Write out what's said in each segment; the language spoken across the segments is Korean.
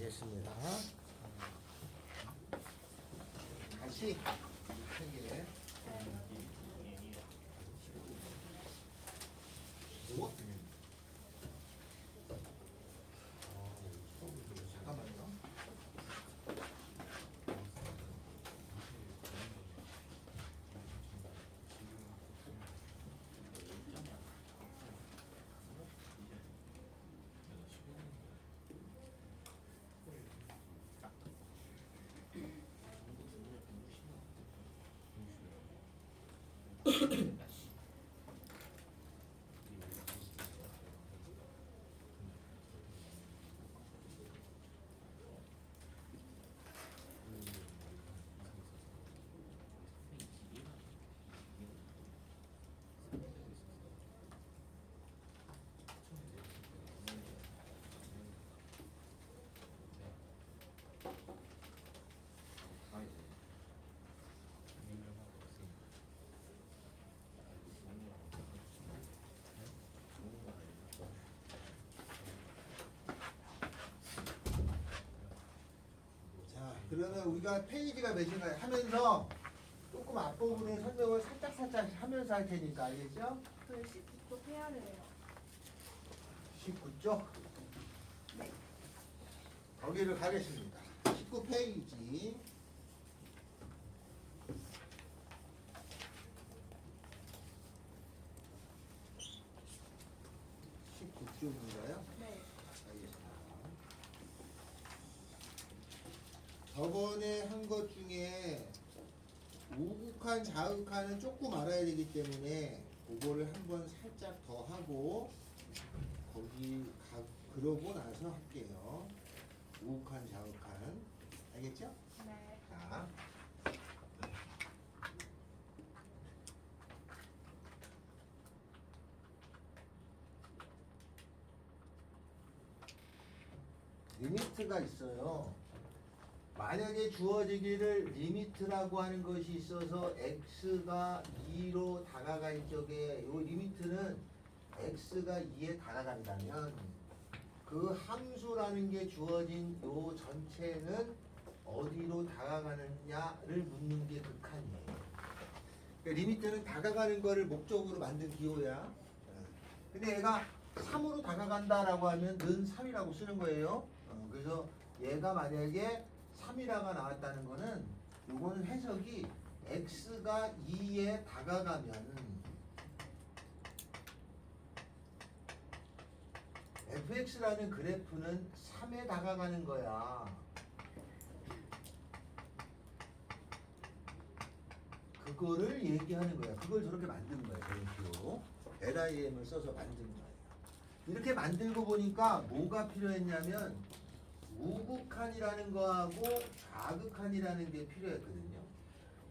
알겠습니다. 다시 세 개. 뭐? 잠깐만요. 자, 그러면 우리가 페이지가 몇인가요? 하면서 조금 앞부분에 설명을 살짝 하면서 할 테니까 알겠죠? 그 19쪽 해야 돼요. 19쪽 네. 거기를 가겠습니다. 19페이지 19쪽인가요? 네. 알겠습니다. 저번에 한 것 중에 우극한, 자극한은 조금 알아야 되기 때문에 그거를 한번 살짝 더 하고 그러고 나서 할게요. 우극한, 자극한. 알겠죠? 네. 자. 리미트가 있어요. 만약에 주어지기를 리미트라고 하는 것이 있어서 x가 2로 다가갈 적에 이 리미트는 x가 2에 다가간다면 그 함수라는 게 주어진 이 전체는 어디로 다가가느냐를 묻는 게 극한이에요. 그러니까 리미트는 다가가는 거를 목적으로 만든 기호야. 근데 얘가 3으로 다가간다라고 하면 는 3이라고 쓰는 거예요. 그래서 얘가 만약에 3이라가 나왔다는 거는 요거는 해석이 x가 2에 다가가면 fx라는 그래프는 3에 다가가는 거야. 그거를 얘기하는 거야. 그걸 저렇게 만든 거야. 저런 기호. LIM을 써서 만든 거예요. 이렇게 만들고 보니까 뭐가 필요했냐면 우극한이라는 거하고 좌극한이라는 게 필요했거든요.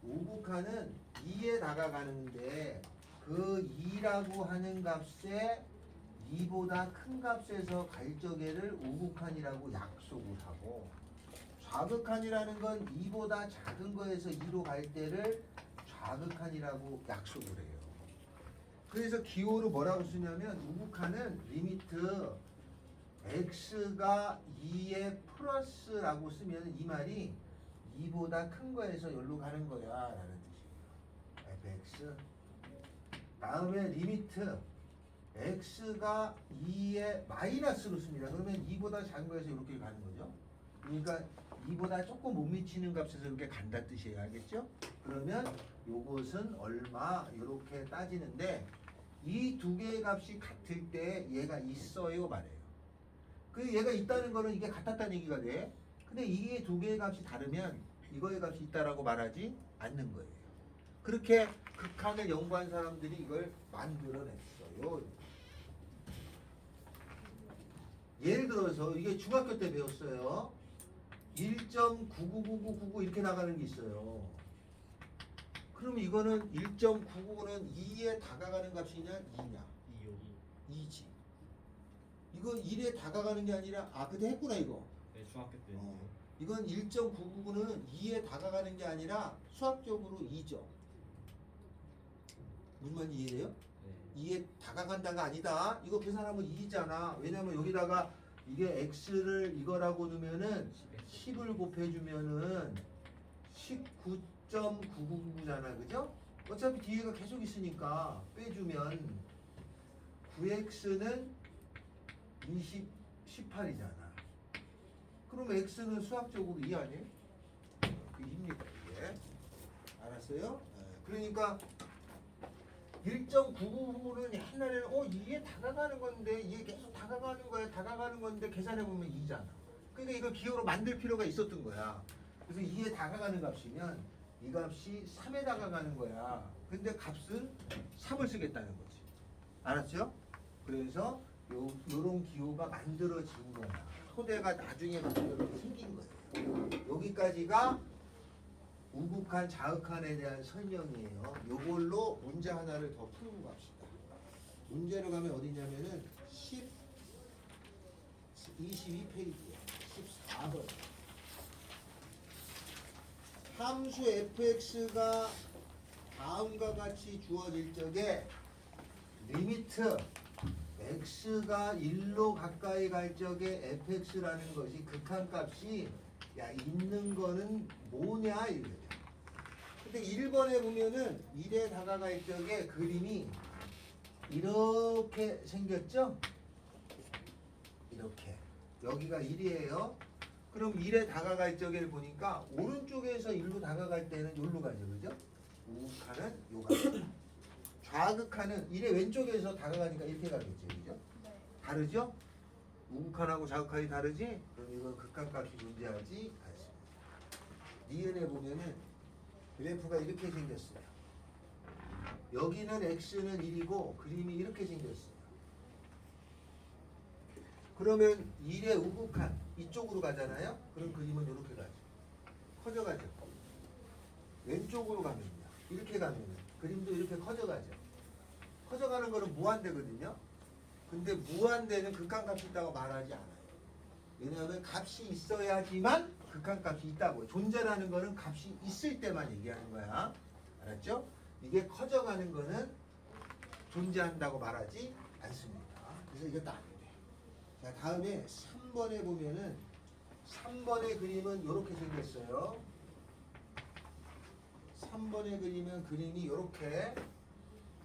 우극한은 2에 다가가는데 그 2라고 하는 값에 2보다 큰 값에서 갈 적에를 우극한이라고 약속을 하고 좌극한이라는 건 2보다 작은 거에서 2로 갈 때를 좌극한이라고 약속을 해요. 그래서 기호로 뭐라고 쓰냐면 우극한은 리미트 x가 2의 플러스라고 쓰면 이 말이 2보다 큰 거에서 여기로 가는 거야 라는 뜻이에요. fx 다음에 리미트 x가 2의 마이너스로 씁니다. 그러면 2보다 작은 거에서 이렇게 가는 거죠. 그러니까 2보다 조금 못 미치는 값에서 이렇게 간다 뜻이에요. 알겠죠? 그러면 요것은 얼마 이렇게 따지는데 이 두 개의 값이 같을 때 얘가 있어요 말해요. 그 얘가 있다는 거는 이게 같았다는 얘기가 돼. 근데 이게 두 개의 값이 다르면 이거의 값이 있다라고 말하지 않는 거예요. 그렇게 극한을 연구한 사람들이 이걸 만들어냈어요. 예를 들어서 이게 중학교 때 배웠어요. 1.999999 이렇게 나가는 게 있어요. 그럼 이거는 1.99는 2에 다가가는 값이냐 2냐? 2지. 이거 1에 다가가는 게 아니라 그때 했구나 이거. 네, 중학교 때. 이건 1.999는 2에 다가가는 게 아니라 수학적으로 2죠. 무슨 말인지 이해돼요? 네. 2에 다가간다가 아니다. 이거 계산하면 2잖아. 왜냐면 여기다가 이게 x를 이거라고 넣으면은 10을 곱해주면은 19.999잖아, 그죠? 어차피 뒤에가 계속 있으니까 빼주면 9x는 18이잖아. 그럼 x는 수학적으로 2 아니에요? 그게 입니까 이게? 알았어요? 그러니까 1.999는 옛날에는 이게 다가가는 건데 이게 계속 다가가는 거야 다가가는 건데 계산해보면 2잖아. 그러니까 이걸 기호로 만들 필요가 있었던 거야. 그래서 2에 다가가는 값이면 이 값이 3에 다가가는 거야. 근데 값은 3을 쓰겠다는 거지. 알았죠? 그래서 요런 기호가 만들어진 거야. 토대가 나중에 이렇게 생긴 거예요. 여기까지가 우극한 자극한에 대한 설명이에요. 요걸로 문제 하나를 더 풀고 갑시다. 문제로 가면 어디냐면은 22페이지에 14번. 함수 fx가 다음과 같이 주어질 적에 리미트 x가 1로 가까이 갈 적에 fx라는 것이 극한값이 있는 거는 뭐냐 이거죠. 근데 1번에 보면은 1에 다가갈 적에 그림이 이렇게 생겼죠? 이렇게. 여기가 1이에요. 그럼 1에 다가갈 적에 보니까 오른쪽에서 1로 다가갈 때는 여기로 가죠. 그죠? 우극한은 요가. 좌극한은 1의 왼쪽에서 다가가니까 이렇게 가겠죠. 그죠? 네. 다르죠? 우극한하고 자극한이 다르지? 그럼 이건 극한값이 존재하지 않습니다. 니은에 보면은 그래프가 이렇게 생겼어요. 여기는 x는 1이고 그림이 이렇게 생겼어요. 그러면 1의 우극한 이쪽으로 가잖아요. 그럼 그림은 이렇게 가죠. 커져가죠. 왼쪽으로 가면요. 이렇게 가면은 그림도 이렇게 커져가죠. 커져가는 거는 무한대거든요. 근데 무한대는 극한값이 있다고 말하지 않아요. 왜냐하면 값이 있어야지만 극한값이 있다고. 존재라는 거는 값이 있을 때만 얘기하는 거야. 알았죠? 이게 커져가는 거는 존재한다고 말하지 않습니다. 그래서 이것도 안 돼. 자, 다음에 3번에 보면은 3번의 그림은 이렇게 생겼어요. 3번의 그림은 그림이 이렇게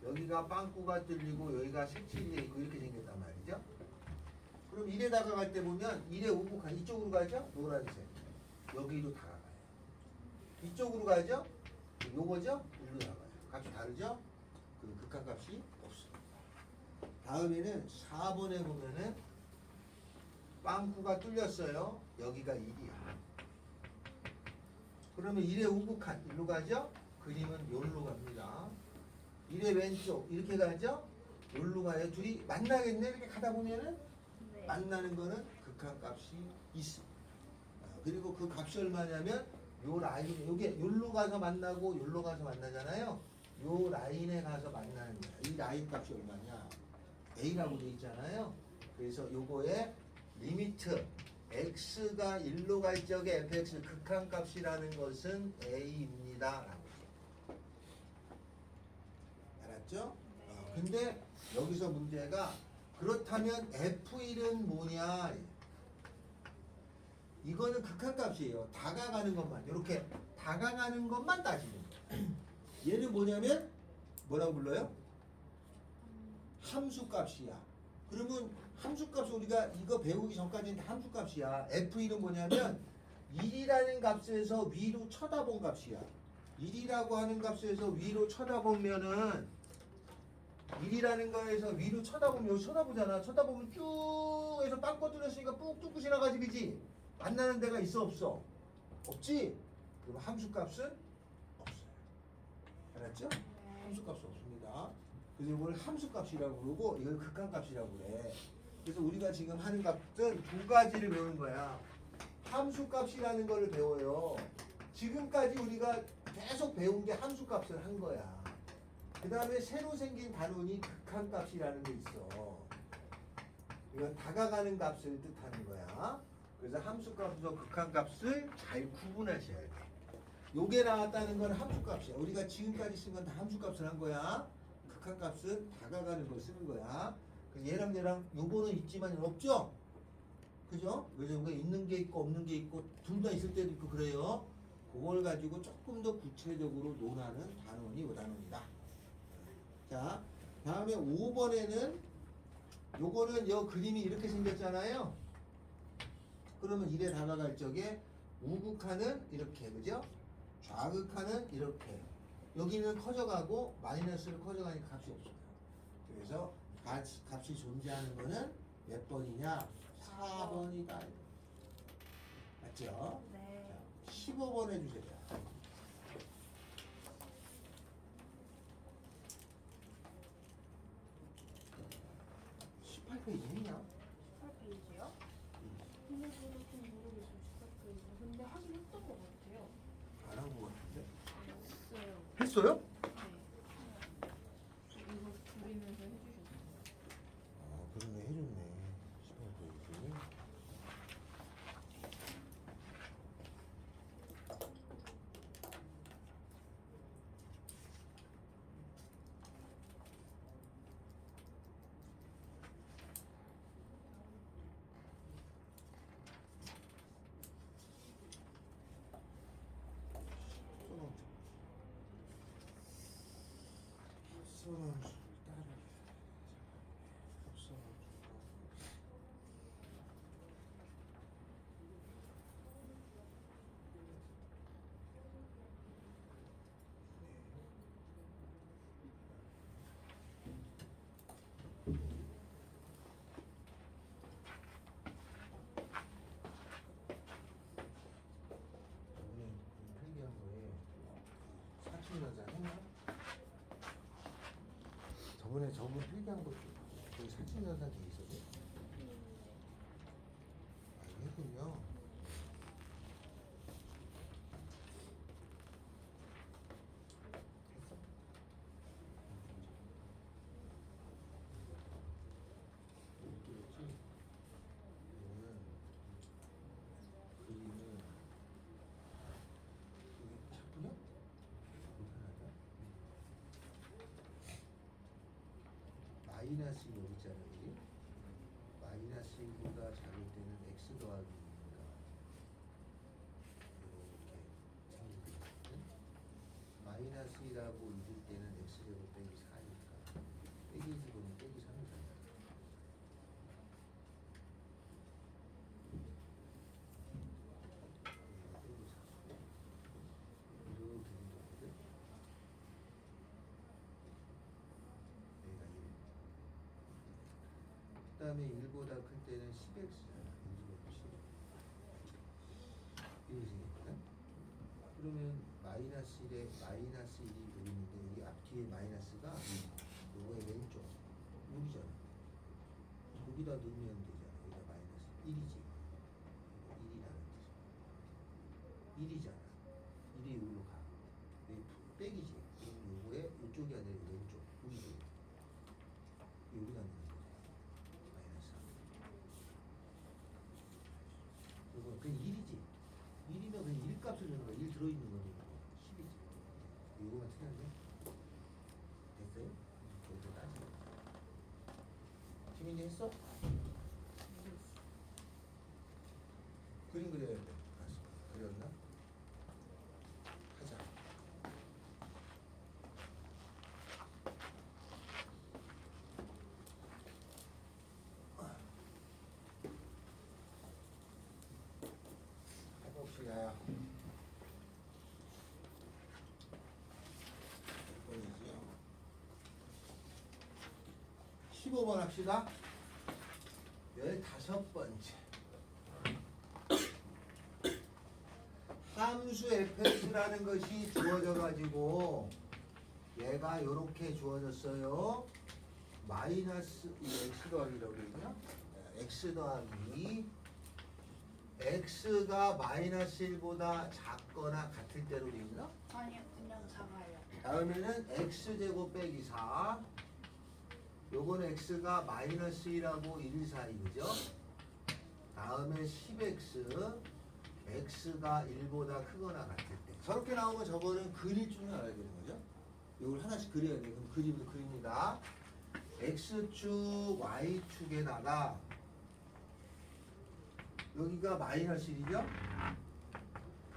여기가 빵꾸가 뚫리고 여기가 색칠이 돼 있고 이렇게 생겼단 말이죠. 그럼 1에 다가갈 때 보면 1의 우극한 이쪽으로 가죠? 노란색. 여기로 다가가요. 이쪽으로 가죠? 요거죠? 일로 나가요. 값이 다르죠? 그 극한값이 없습니다. 다음에는 4번에 보면은 빵꾸가 뚫렸어요. 여기가 1이야. 그러면 1의 우극한 일로 가죠? 그림은 여기로 갑니다. 1의 왼쪽 이렇게 가죠? 여기로 가요. 둘이 만나겠네. 이렇게 가다 보면은 네. 만나는 거는 극한값이 있습니다. 그리고 그 값이 얼마냐면 요 라인 요게 여기로 가서 만나고 여기로 가서 만나잖아요. 요 라인에 가서 만나는 거야. 이 라인 값이 얼마냐? A라고 돼 있잖아요. 그래서 요거에 리미트 x가 1로 갈 적에 fx 극한값이라는 것은 a입니다. 라고. 알았죠? 근데 여기서 문제가 그렇다면 f1은 뭐냐? 이거는 극한값이에요. 다가가는 것만 이렇게 다가가는 것만 따지는 거예요. 얘는 뭐냐면 뭐라고 불러요? 함수값이야. 그러면 함수값은 우리가 이거 배우기 전까지는 함수값이야. F1은 뭐냐면 1이라는 값에서 위로 쳐다본 값이야. 1이라고 하는 값에서 위로 쳐다보면은 1이라는 거에서 위로 쳐다보면 여기 쳐다보잖아. 쳐다보면 쭉 해서 빵꾸 뚫렸으니까 꾹 뚫고 지나가지 그지? 만나는 데가 있어 없어? 없지? 그럼 함수값은 없어요. 알았죠? 함수값은 없습니다. 그래서 이걸 함수값이라고 그러고 이걸 극한값이라고 그래. 그래서 우리가 지금 하는 값은 두 가지를 배우는 거야. 함수값이라는 거를 배워요. 지금까지 우리가 계속 배운 게 함수값을 한 거야. 그 다음에 새로 생긴 단원이 극한값이라는 게 있어. 이건 다가가는 값을 뜻하는 거야. 그래서 함수값과 극한값을 잘 구분하셔야 돼. 요게 나왔다는 건 함수값이야. 우리가 지금까지 쓴 건 다 함수값을 한 거야. 극한값은 다가가는 걸 쓰는 거야. 얘랑 얘랑 요거는 있지만 없죠? 그죠? 왜냐면 있는 게 있고 없는 게 있고 둘 다 있을 때도 있고 그래요. 그걸 가지고 조금 더 구체적으로 논하는 단원이 오단원이다. 자, 다음에 5번에는 요거는 요 그림이 이렇게 생겼잖아요. 그러면 이래 다가갈 적에 우극하는 이렇게, 그죠? 좌극하는 이렇게. 여기는 커져가고 마이너스를 커져가니까 값이 없어요. 그래서 값이 존재하는 거는 몇 번이냐? 4번이다. 맞죠? 네. 15번 해주세요. 18페이지 했냐? 18페이지요? 근데 저도 좀 모르겠어요. 18페이지. 근데 하긴 했던 것 같아요. 안 한 거 같은데? 했어요. 했어요? 네. 이거 그리면서 해주셨어요. 그러네, 해줬네. 18페이지. 합성함수를 따라야 돼. 합성함수. 저번에 필기한 거에 사춘여자 했나? 저번 필기한 것도 거기 사춘여자 돼 있었어? 했군요. 했어? 그렇지. 이거는 그림은 이게 작품이야? 불편하다. 마이너스 여기 있잖아, 여기. 마이너스 1보다 작을 때는 x 더하기 2가 이렇게 생기거든. 마이너스 1하고 잊을 때는 x제곱 빼기 4니까 빼기 1 보면 빼기 3이잖아. 빼기 4. 이렇게 되는 거거든. 얘가 1. 그 다음에 1보다 클 때는 10x잖아. 1제곱 10. 이렇게 생겼거든. 그러면 마이너스 1에 마이너스 1이 그리는데 여기 앞뒤에 마이너스가 요거의 왼쪽 6이잖아. 여기다 넣으면 되잖아. 여기다 마이너스 1이지. 1이라는 뜻이. 1이잖아. 1이 여기로 가. 여기 빼기지. 그럼 요거의 이쪽이 아니라 왼쪽 6이지. 여기다 넣는 거지. 마이너스 3. 요거 그냥 1이지. 1이면 그냥 1 값을 주는 거야. 1 들어있는 거지. 10이지. 요거만 틀렸네. 됐어요? 여기서 따지고. 지민이 했어? 그림 그려야 돼. 알았어. 그렸나? 하자. 해봅시다. 몇 번이지요? 15번 합시다. 15번째. 함수 fx라는 것이 주어져 가지고 얘가 이렇게 주어졌어요. 마이너스 x 더하기라고 그러냐? x 더하기 x가 마이너스 1보다 작거나 같을 때로 돼 있나? 아니요, 그냥 작아요. 다음에는 x제곱 빼기 4. 요거는 x가 마이너스 1하고 1 사이, 그죠? 다음에 10x x가 1보다 크거나 같을 때. 저렇게 나오면 저거는 그릴 줄은 알아야 되는 거죠? 이걸 하나씩 그려야 돼. 그럼 그림을 그립니다. x축, y축에다가 여기가 마이너스 1이죠?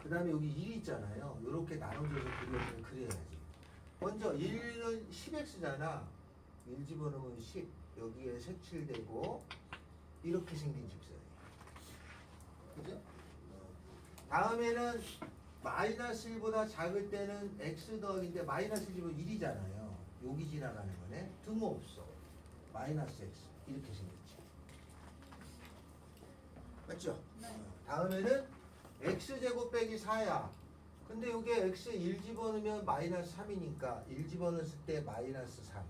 그 다음에 여기 1 있잖아요. 이렇게 나눠져서 그려야지. 먼저 1은 10x잖아. 1 집어넣으면 10. 여기에 색칠되고 이렇게 생긴 직선이에요. 그죠? 다음에는 마이너스 1보다 작을 때는 x 더하기인데 마이너스 1 집으면 1이잖아요. 여기 지나가는 거네. 등호 없어. 마이너스 x. 이렇게 생겼지. 맞죠? 네. 다음에는 x제곱 빼기 4야. 근데 이게 x 1 집어넣으면 마이너스 3이니까 1 집어넣었을 때 마이너스 3.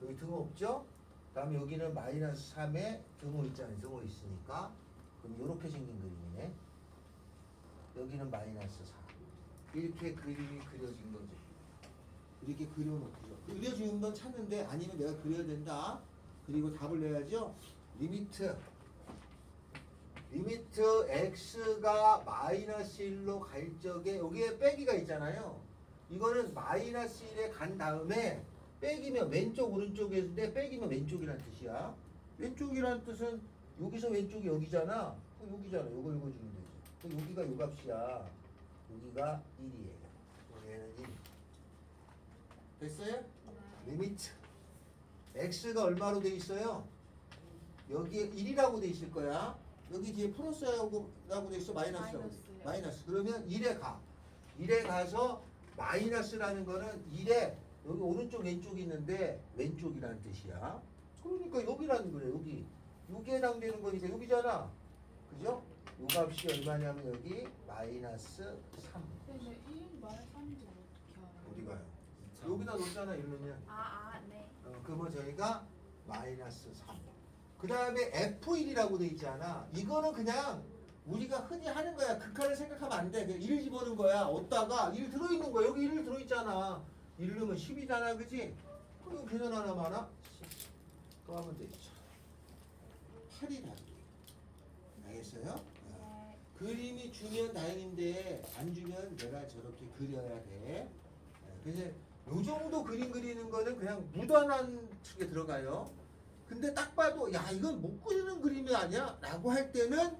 여기 등호 없죠? 다음에 여기는 마이너스 3에 등호 있잖아요. 등호 있으니까. 그럼 이렇게 생긴 그림이네. 여기는 마이너스 4. 이렇게 그림이 그려진 거죠. 이렇게 그려놓고요. 그려지는 건 찾는데 아니면 내가 그려야 된다. 그리고 답을 내야죠. 리미트 x가 마이너스 1로 갈 적에 여기에 빼기가 있잖아요. 이거는 마이너스 1에 간 다음에 빼기면 왼쪽 오른쪽인데 빼기면 왼쪽이란 뜻이야. 왼쪽이란 뜻은 여기서 왼쪽이 여기잖아. 여기잖아. 요거 읽어주면 되지. 여기가 요 값이야. 여기가 1이에요. 얘는 1. 됐어요? 네. 리미트 x가 얼마로 돼 있어요? 여기에 1이라고 돼 있을 거야. 여기 뒤에 플러스라고 돼 있어? 마이너스라고 돼 있어? 마이너스요. 마이너스. 그러면 1에 가. 1에 가서 마이너스라는 거는 1에 여기 오른쪽 왼쪽이 있는데 왼쪽이라는 뜻이야. 그러니까 여기라는 거래. 여기에 해당되는 거니까 여기잖아. 그죠? 요 값이 얼마냐면 여기 마이너스 3. 근데 1 마이너스 3인지 어떻게 알아요? 어디 가요? 여기다 놓잖아 이러면. 네. 그러면 저희가 마이너스 3. 그 다음에 F1이라고 돼 있잖아. 이거는 그냥 우리가 흔히 하는 거야. 극한을 생각하면 안 돼. 그냥 1 집어넣은 거야. 얻다가 1 들어있는 거야. 여기 1 들어있잖아. 1 넣으면 10이잖아. 그지? 그럼 계산 하나 많아? 10. 또 하면 되죠. 8이 답이. 알겠어요? 네. 그림이 주면 다행인데 안 주면 내가 저렇게 그려야 돼. 그래서 요 정도 그림 그리는 거는 그냥 무던한 축에 들어가요. 근데 딱 봐도 야 이건 못 그리는 그림이 아니야? 라고 할 때는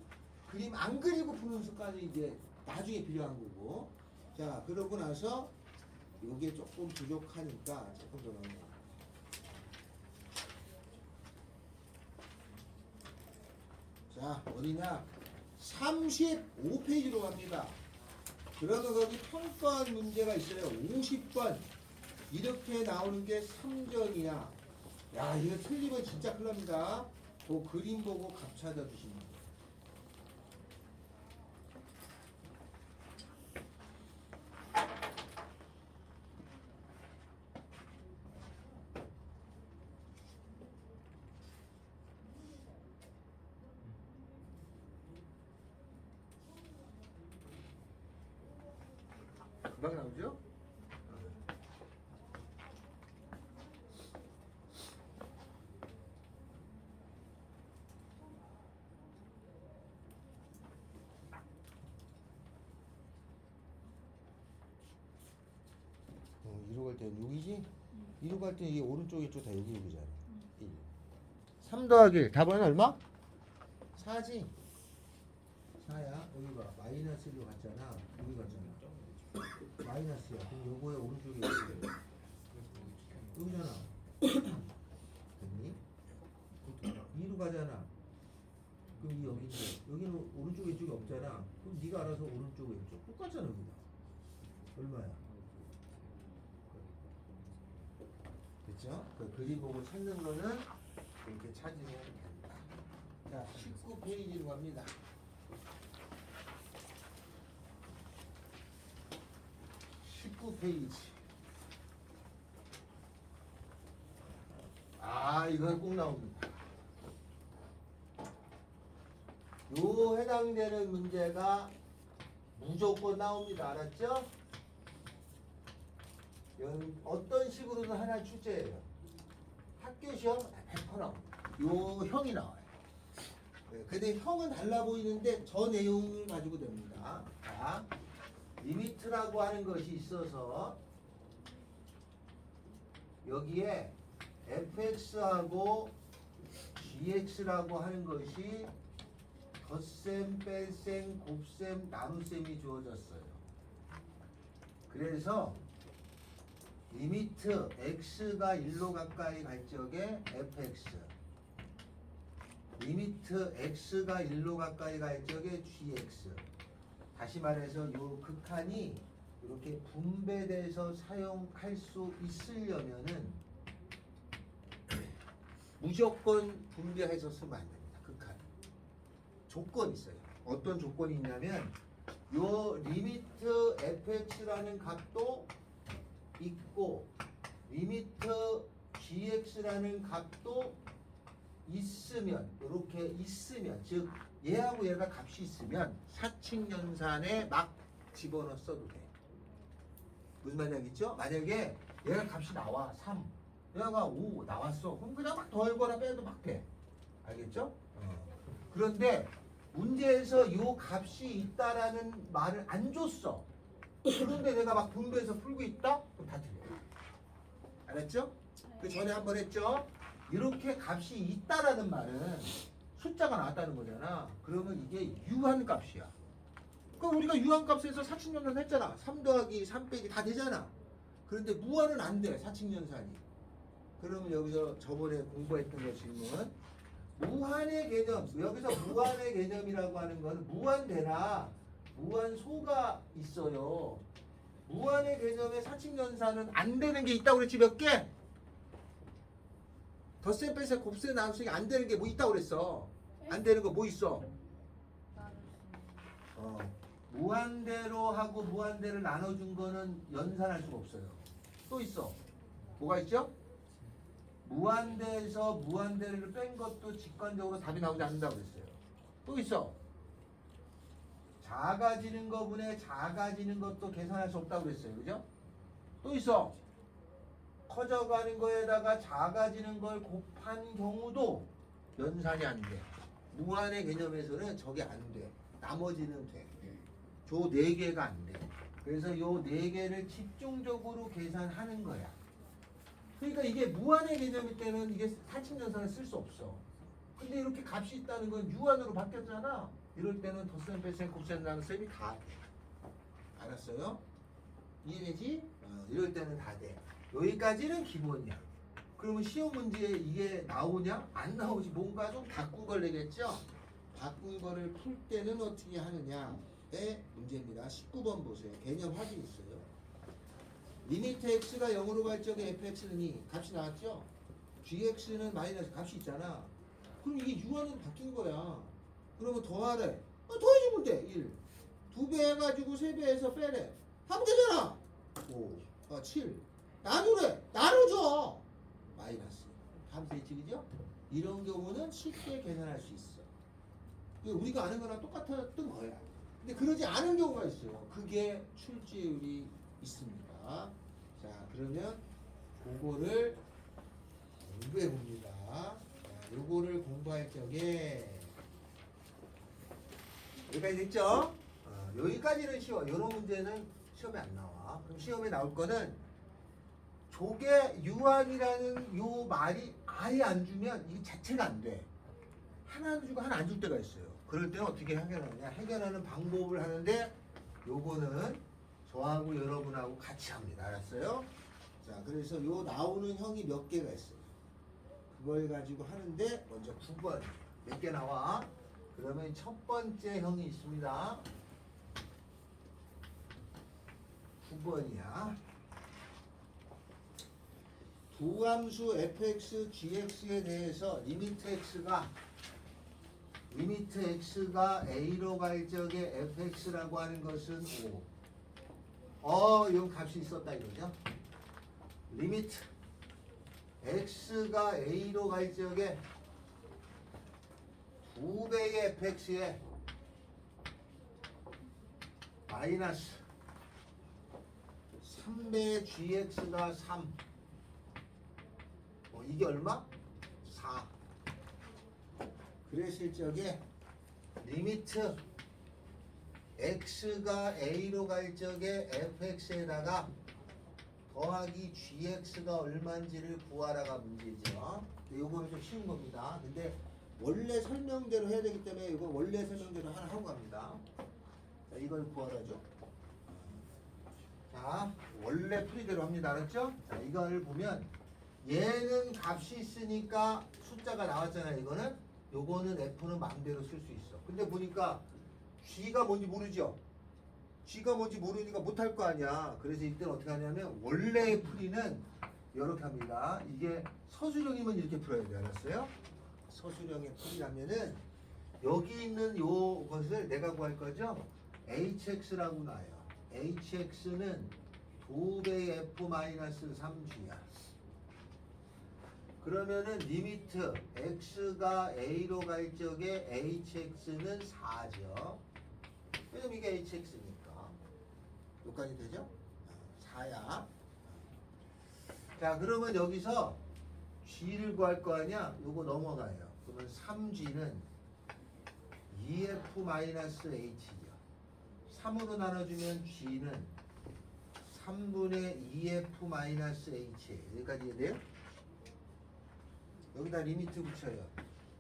그림 안 그리고 푸는 습관이 이제 나중에 필요한 거고. 자 그러고 나서 요게 조금 부족하니까 조금 더 넣어요. 자 어디냐 35페이지로 갑니다. 그러면 거기 평가한 문제가 있어요. 50번 이렇게 나오는 게 3점이야. 야 이거 틀리면 진짜 큰일 납니다. 그 그림 보고 값 찾아주시면 돼요. 금방 나오죠? 이로 갈 때는 여기지? 이로 갈 때는 이게 오른쪽 이쪽 다 여기잖아. 1. 3 더하기 1 답은 얼마? 4지? 4야. 여기 봐. 마이너스 1로 갔잖아. 여기 갔잖아. 마이너스야. 그럼 요거의 오른쪽이 여기잖아. 됐니? 2로 가잖아. 그럼 이 여기인데 여기는 오른쪽 왼쪽이 없잖아. 그럼 네가 알아서 오른쪽 왼쪽 똑같잖아 여기다. 얼마야? 됐죠? 그 그림 보고 찾는 거는 이렇게 찾으면 된다. 자, 19페이지로 갑니다. 19페이지. 이건 꼭 나옵니다. 요 해당되는 문제가 무조건 나옵니다. 알았죠? 어떤 식으로든 하나 출제해요. 학교 시험 100% 나옵니다. 요 형이 나와요. 네, 근데 형은 달라 보이는데 저 내용을 가지고 됩니다. 자, 리미트라고 하는 것이 있어서 여기에 fx하고 gx라고 하는 것이 덧셈, 뺄셈, 곱셈, 나눗셈이 주어졌어요. 그래서 리미트 x가 1로 가까이 갈 적에 fx, 리미트 x가 1로 가까이 갈 적에 gx. 다시 말해서 요 극한이 이렇게 분배돼서 사용할 수 있으려면은 무조건 분배해서 쓰면 안 됩니다. 극한. 조건이 있어요. 어떤 조건이 있냐면 요 리미트 fx라는 값도 있고 리미트 gx라는 값도 있으면, 이렇게 있으면, 즉 얘하고 얘가 값이 있으면 사칙연산에 막 집어넣어 써도 돼. 무슨 말인지 알겠죠? 만약에 얘가 값이 나와 3, 얘가 5 나왔어. 그럼 그냥 막 더하거나 빼도 막 돼. 알겠죠? 그런데 문제에서 요 값이 있다라는 말을 안 줬어. 그런데 내가 막 분배해서 풀고 있다? 그럼 다 틀려. 알았죠? 그 전에 한번 했죠? 이렇게 값이 있다라는 말은 숫자가 나왔다는 거잖아. 그러면 이게 유한 값이야. 그럼 우리가 유한 값에서 사칙연산 했잖아. 3 더하기 3 빼기 다 되잖아. 그런데 무한은 안 돼. 사칙연산이. 그러면 여기서 저번에 공부했던 거 질문. 무한의 개념. 여기서 무한의 개념이라고 하는 거는 무한대나 무한소가 있어요. 무한의 개념의 사칙연산은 안 되는 게 있다고 그랬지. 몇 개? 덧셈 뺄셈 곱셈 나눗셈이 안 되는 게 뭐 있다고 그랬어. 안 되는 거 뭐 있어? 무한대로 하고 무한대를 나눠준 거는 연산할 수가 없어요. 또 있어. 뭐가 있죠? 무한대에서 무한대를 뺀 것도 직관적으로 답이 나오지 않는다고 그랬어요. 또 있어. 작아지는 거분에 작아지는 것도 계산할 수 없다고 그랬어요. 그죠? 또 있어. 커져가는 거에다가 작아지는 걸 곱한 경우도 연산이 안 돼. 무한의 개념에서는 저게 안 돼. 나머지는 돼. 저 4개가 안 돼. 그래서 요 4개를 집중적으로 계산하는 거야. 그러니까 이게 무한의 개념일 때는 이게 사칙연산을 쓸 수 없어. 근데 이렇게 값이 있다는 건 유한으로 바뀌었잖아. 이럴 때는 덧셈, 뺄셈, 곱셈, 나눗셈이 다 돼. 알았어요? 이해되지? 이럴 때는 다 돼. 여기까지는 기본이야. 그러면 시험 문제에 이게 나오냐? 안 나오지. 뭔가 좀 바꾼 걸 내겠죠? 바꾼 거를 풀 때는 어떻게 하느냐의 문제입니다. 19번 보세요. 개념 확인 있어요. 리미트 x가 0으로 갈 적에 fx는 2. 값이 나왔죠? gx는 마이너스 값이 있잖아. 그럼 이게 유한으로 바뀐 거야. 그러면 더하래. 더해주면 돼. 1. 2배 해가지고 3배 해서 빼래. 하면 되잖아. 5. 7. 나누래. 나눠줘. 마이너스. 하면 되지, 그죠? 이런 경우는 쉽게 계산할 수 있어. 우리가 아는 거랑 똑같았던 거야. 근데 그러지 않은 경우가 있어요. 그게 출제율이 있습니다. 자, 그러면 그거를 공부해 봅니다. 자, 요거를 공부할 적에 여기까지 됐죠? 여기까지는 쉬워. 요런 문제는 시험에 안 나와. 그럼 시험에 나올 거는 조개 유한이라는 요 말이 아예 안 주면 이게 자체가 안 돼. 하나 주고 하나 안 줄 때가 있어요. 그럴 때는 어떻게 해결하느냐? 해결하는 방법을 하는데 요거는 저하고 여러분하고 같이 합니다. 알았어요? 자, 그래서 요 나오는 형이 몇 개가 있어요. 그걸 가지고 하는데 먼저 9번 몇 개 나와? 그러면 첫 번째 형이 있습니다. 9번이야. 두 함수 fx, gx에 대해서 리미트 x가 a로 갈 적에 fx라고 하는 것은 5. 이건 값이 있었다 이거죠. 리미트 x가 a로 갈 적에 2배의 fx에 마이너스 3배의 gx가 3. 이게 얼마? 4. 그랬을 적에 리미트 x가 a로 갈 적에 fx에다가 더하기 gx가 얼마인지를 구하라가 문제죠. 요거는 좀 쉬운 겁니다. 근데 원래 설명대로 해야 되기 때문에 이거 원래 설명대로 하나 하고 갑니다. 자, 이걸 구하라죠. 자, 원래 풀이대로 합니다. 알았죠? 자, 이걸 보면 얘는 값이 있으니까 숫자가 나왔잖아요. 이거는 요거는 F는 마음대로 쓸 수 있어. 근데 보니까 G가 뭔지 모르죠? G가 뭔지 모르니까 못할 거 아니야. 그래서 이때는 어떻게 하냐면 원래의 풀이는 이렇게 합니다. 이게 서술형이면 이렇게 풀어야 돼. 알았어요? 서술형의 풀이라면은 여기 있는 요것을 내가 구할 거죠? hx라고 나요. hx는 2배 f-3g야. 그러면은 리미트 x가 a로 갈 적에 hx는 4죠. 왜냐면 이게 hx니까. 여기까지 되죠? 4야. 자, 그러면 여기서 g를 구할 거 아니야? 요거 넘어가요. 그러면 3g는 2f-h죠. 3으로 나눠주면 g는 3분의 2f-h. 여기까지 이해돼요? 여기다 리미트 붙여요.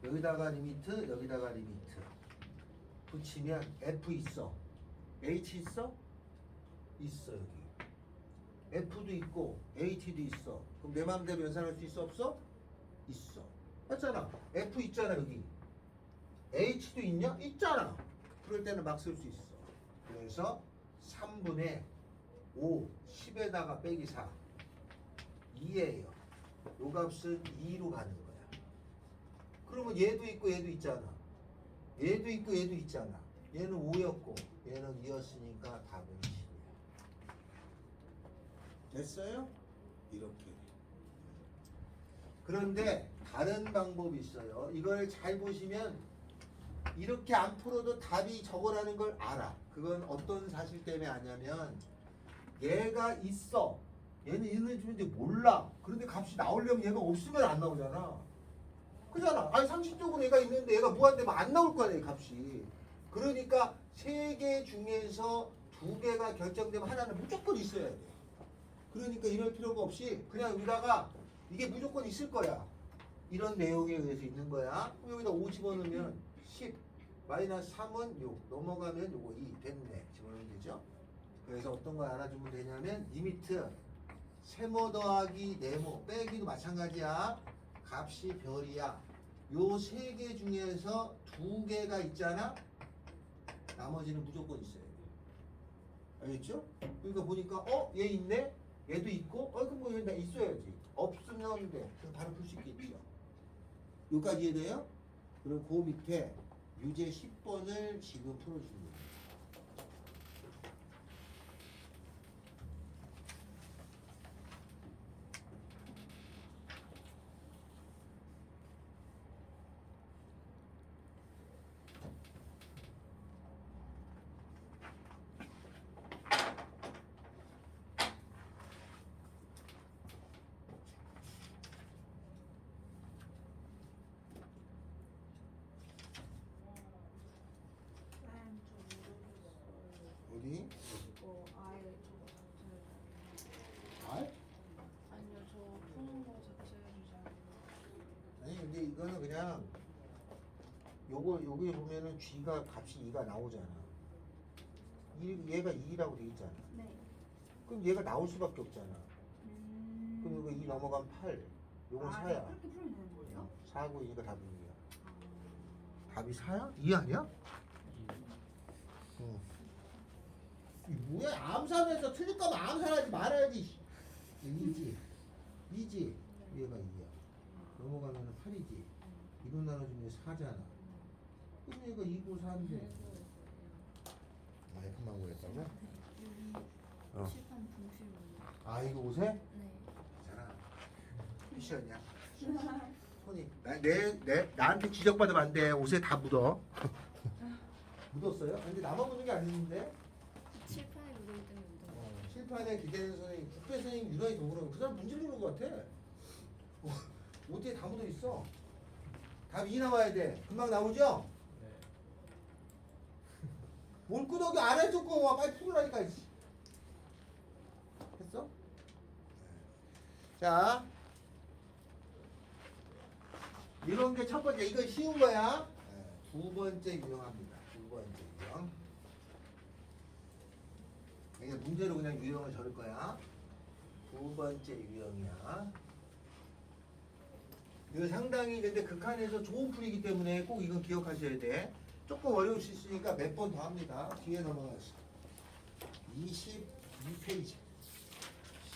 여기다가 리미트, 여기다가 리미트 붙이면 f 있어. h 있어? 있어. 여기 f도 있고 h도 있어. 그럼 내 마음대로 연산할 수 있어? 없어? 있어. 맞잖아. f 있잖아. 여기 h도 있냐? 있잖아. 그럴 때는 막 쓸 수 있어. 그래서 3분의 5, 10에다가 빼기 4 2예요. 요 값은 2로 가는 거야. 그러면 얘도 있고 얘도 있잖아. 얘도 있고 얘도 있잖아. 얘는 5였고 얘는 2였으니까 답은 10이야. 됐어요? 이렇게. 그런데 다른 방법이 있어요. 이걸 잘 보시면 이렇게 안 풀어도 답이 저거라는 걸 알아. 그건 어떤 사실 때문에 아냐면 얘가 있어. 얘는 있는 주인데 몰라. 그런데 값이 나오려면 얘가 없으면 안 나오잖아. 그잖아. 아니 상식적으로 얘가 있는데 얘가 무한대면 안 나올 거야, 이 값이. 그러니까 세 개 중에서 두 개가 결정되면 하나는 무조건 있어야 돼. 그러니까 이럴 필요가 없이 그냥 여기다가 이게 무조건 있을 거야. 이런 내용에 의해서 있는 거야. 여기다 5 집어넣으면 10 마이너스 3은 6 넘어가면 요거 2 됐네. 집어넣으면 되죠. 그래서 어떤 걸 알아주면 되냐면 리미트 세모 더하기 네모 빼기도 마찬가지야. 값이 별이야. 요 세 개 중에서 두 개가 있잖아. 나머지는 무조건 있어야 돼. 알겠죠? 그러니까 보니까 얘 있네. 얘도 있고 그럼 뭐 얘 있어야지. 없으면 돼. 그럼 바로 풀 수 있겠죠. 여기까지 이해돼요? 그럼 그 밑에 유제 10번을 지금 풀어주는 거예요. 어디? 이거 아예 저거 자체를 알? 아니요 저 푸는 거 자체를 잘 아니 근데 이거는 그냥 여기 보면은 G가 값이 2가 나오잖아. 얘가 2라고 돼 있잖아. 네. 그럼 얘가 나올 수밖에 없잖아. 그럼 이거 2 넘어가면 8. 요건 4야. 그렇게 풀면 되는 거예요? 4고 2가 답이 2야. 답이 4야? 2 아니야? 응. 이 뭐야? 암산해서 틀릴 거면 암산하지 말아야지. 2지. 2지. 얘가 2야. 넘어가면 8이지. 2로 나눠주면 4잖아. 그럼 얘가 2고 4인데. F만 구했다고? 여기 칠판 분필로. 아 이거 옷에? 네. 괜찮아. 패션이야. 손이 나한테 지적받으면 안 돼. 옷에 다 묻어. 묻었어요? 근데 나만 묻는 게 아닌데. 칠판에 묻을 때는 묻어. 칠판에 기대는 선생님, 국회 선생님 유난히 더 그러면 그 사람 문지르는 것 같아. 옷에 다 묻어 있어. 답 2 나와야 돼. 금방 나오죠? 네. 뭘 끄덕이 안 해줬고 와 빨리 풀으라니까. 했어? 자 이런 게 첫 번째. 이거 쉬운 거야. 두 번째 유형합니다. 두 번째 유형. 이게 문제로 그냥 유형을 적을 거야. 두 번째 유형이야. 이거 상당히 근데 극한에서 좋은 풀이기 때문에 꼭 이건 기억하셔야 돼. 조금 어려울 수 있으니까 몇 번 더 합니다. 뒤에 넘어가서 22페이지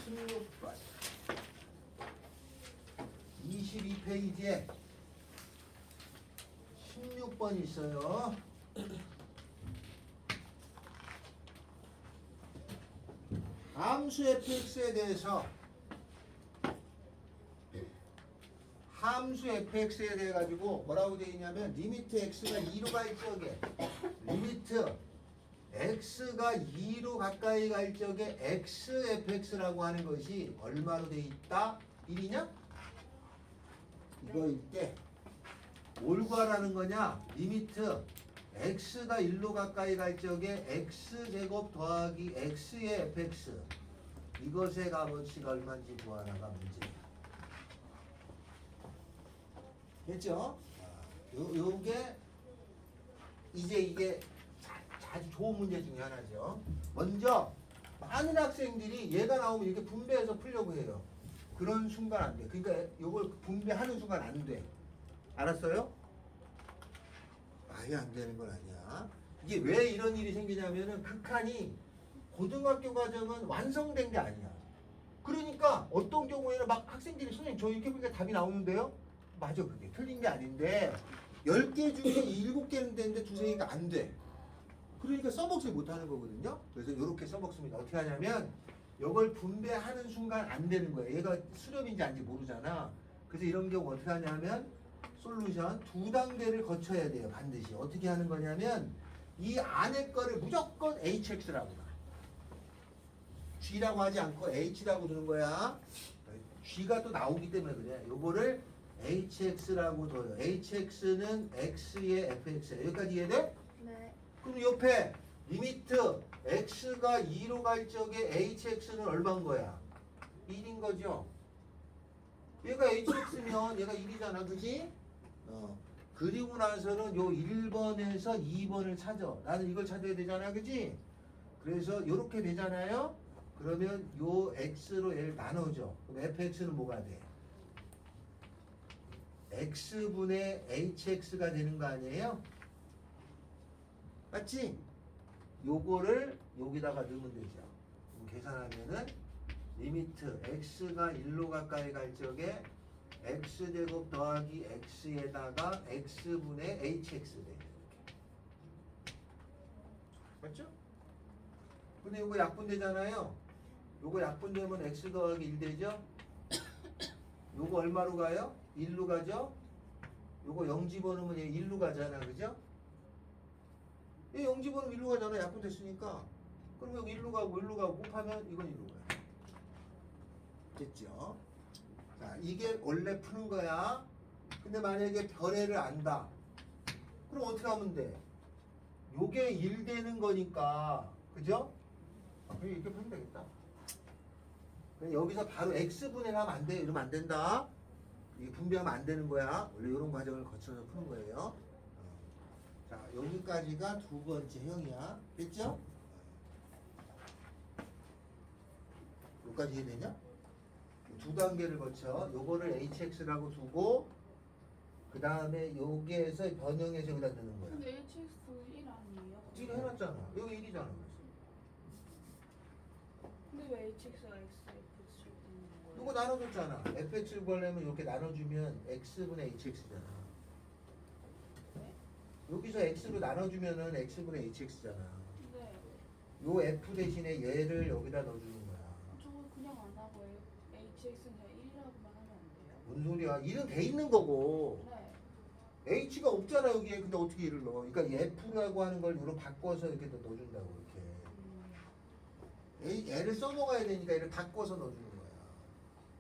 16번 22페이지에 16번 있어요. 함수 fx에 대해서 함수 fx에 대해 가지고 뭐라고 되어 있냐면 리미트 x가 2로 갈 적에 리미트 x가 2로 가까이 갈 적에 xfx라고 하는 것이 얼마로 되어 있다? 1이냐? 이거일 때 뭘 구하라는 거냐? 리미트 x가 1로 가까이 갈 적에 x제곱 더하기 x의 fx 이것의 값어치가 얼마인지 구하라가 문제야. 됐죠? 요게 이제 이게 아주 좋은 문제 중에 하나죠. 먼저 많은 학생들이 얘가 나오면 이렇게 분배해서 풀려고 해요. 그런 순간 안 돼. 그러니까 요걸 분배하는 순간 안 돼. 알았어요? 아예 안 되는 건 아니야. 이게 왜 이런 일이 생기냐면은 극한이 고등학교 과정은 완성된 게 아니야. 그러니까 어떤 경우에는 막 학생들이 선생님 저 이렇게 보니까 답이 나오는데요? 맞아, 그게 틀린 게 아닌데 10개 중에 7개는 되는데 두세 개가 안 돼. 그러니까 써먹지 못하는 거거든요. 그래서 이렇게 써먹습니다. 어떻게 하냐면 이걸 분배하는 순간 안 되는 거예요. 얘가 수렴인지 아닌지 모르잖아. 그래서 이런 경우 어떻게 하냐면 솔루션 두 단계를 거쳐야 돼요. 반드시. 어떻게 하는 거냐면 이 안에 거를 무조건 hx라고 봐. g라고 하지 않고 h라고 두는 거야. g가 또 나오기 때문에 그래. 요거를 hx라고 둬요. hx는 x의 fx야. 여기까지 이해돼? 네. 그럼 옆에 리미트 x가 2로 갈 적에 hx는 얼마인 거야? 1인 거죠? 얘가 hx면 얘가 1이잖아. 그지? 그리고 나서는 요 1번에서 2번을 찾아. 나는 이걸 찾아야 되잖아. 그지? 그래서 이렇게 되잖아요. 그러면 요 x로 얘를 나눠줘. 그럼 fx는 뭐가 돼? x분의 hx가 되는 거 아니에요? 맞지? 요거를 여기다가 넣으면 되죠. 그럼 계산하면은 리미트 x가 1로 가까이 갈 적에 x제곱 더하기 x에다가 x분의 hx 돼요. 맞죠? 근데 요거 약분되잖아요. 요거 약분되면 x 더하기 1 되죠? 요거 얼마로 가요? 1로 가죠? 요거 0 집어넣으면 얘 1로 가잖아. 그죠? 얘 0 집어넣으면 1로 가잖아. 약분됐으니까. 그럼 여기 1로 가고 1로 가고 곱하면 이건 1로 가요. 됐죠? 자, 이게 원래 푸는 거야. 근데 만약에 별애를 안다. 그럼 어떻게 하면 돼? 요게 1 되는 거니까. 그죠? 그냥 이렇게 풀면 되겠다. 그냥 여기서 바로 x분해를 하면 안 돼. 이러면 안 된다. 이게 분배하면 안 되는 거야. 원래 이런 과정을 거쳐서 푸는 거예요. 자, 여기까지가 두 번째 형이야. 됐죠? 여기까지 이해되냐? 두 단계를 거쳐 요거를 hx라고 두고 그 다음에 여기에서 변형해서 여기다 넣는 거야. 근데 hx 1 아니에요? 지금 해놨잖아. 여기 1이잖아. 근데 왜 hx가 xfx로 되는 거예요? 요거 나눠줬잖아. fx를 구하려면 이렇게 나눠주면 x분의 hx잖아. 네? 여기서 x로 나눠주면은 x분의 hx잖아. 네. 요 f 대신에 얘를 여기다 넣어주는 거야. 저거 그냥 안 하고 hx는 그냥 1이라고만 하면 안 돼요? 뭔 소리야? 1은 돼 있는 거고 네. h가 없잖아 여기에. 근데 어떻게 1을 넣어? 그러니까 f라고 하는 걸 이로 바꿔서 이렇게 넣어준다고 이렇게. 얘를 써먹어야 되니까 얘를 바꿔서 넣어주는 거야.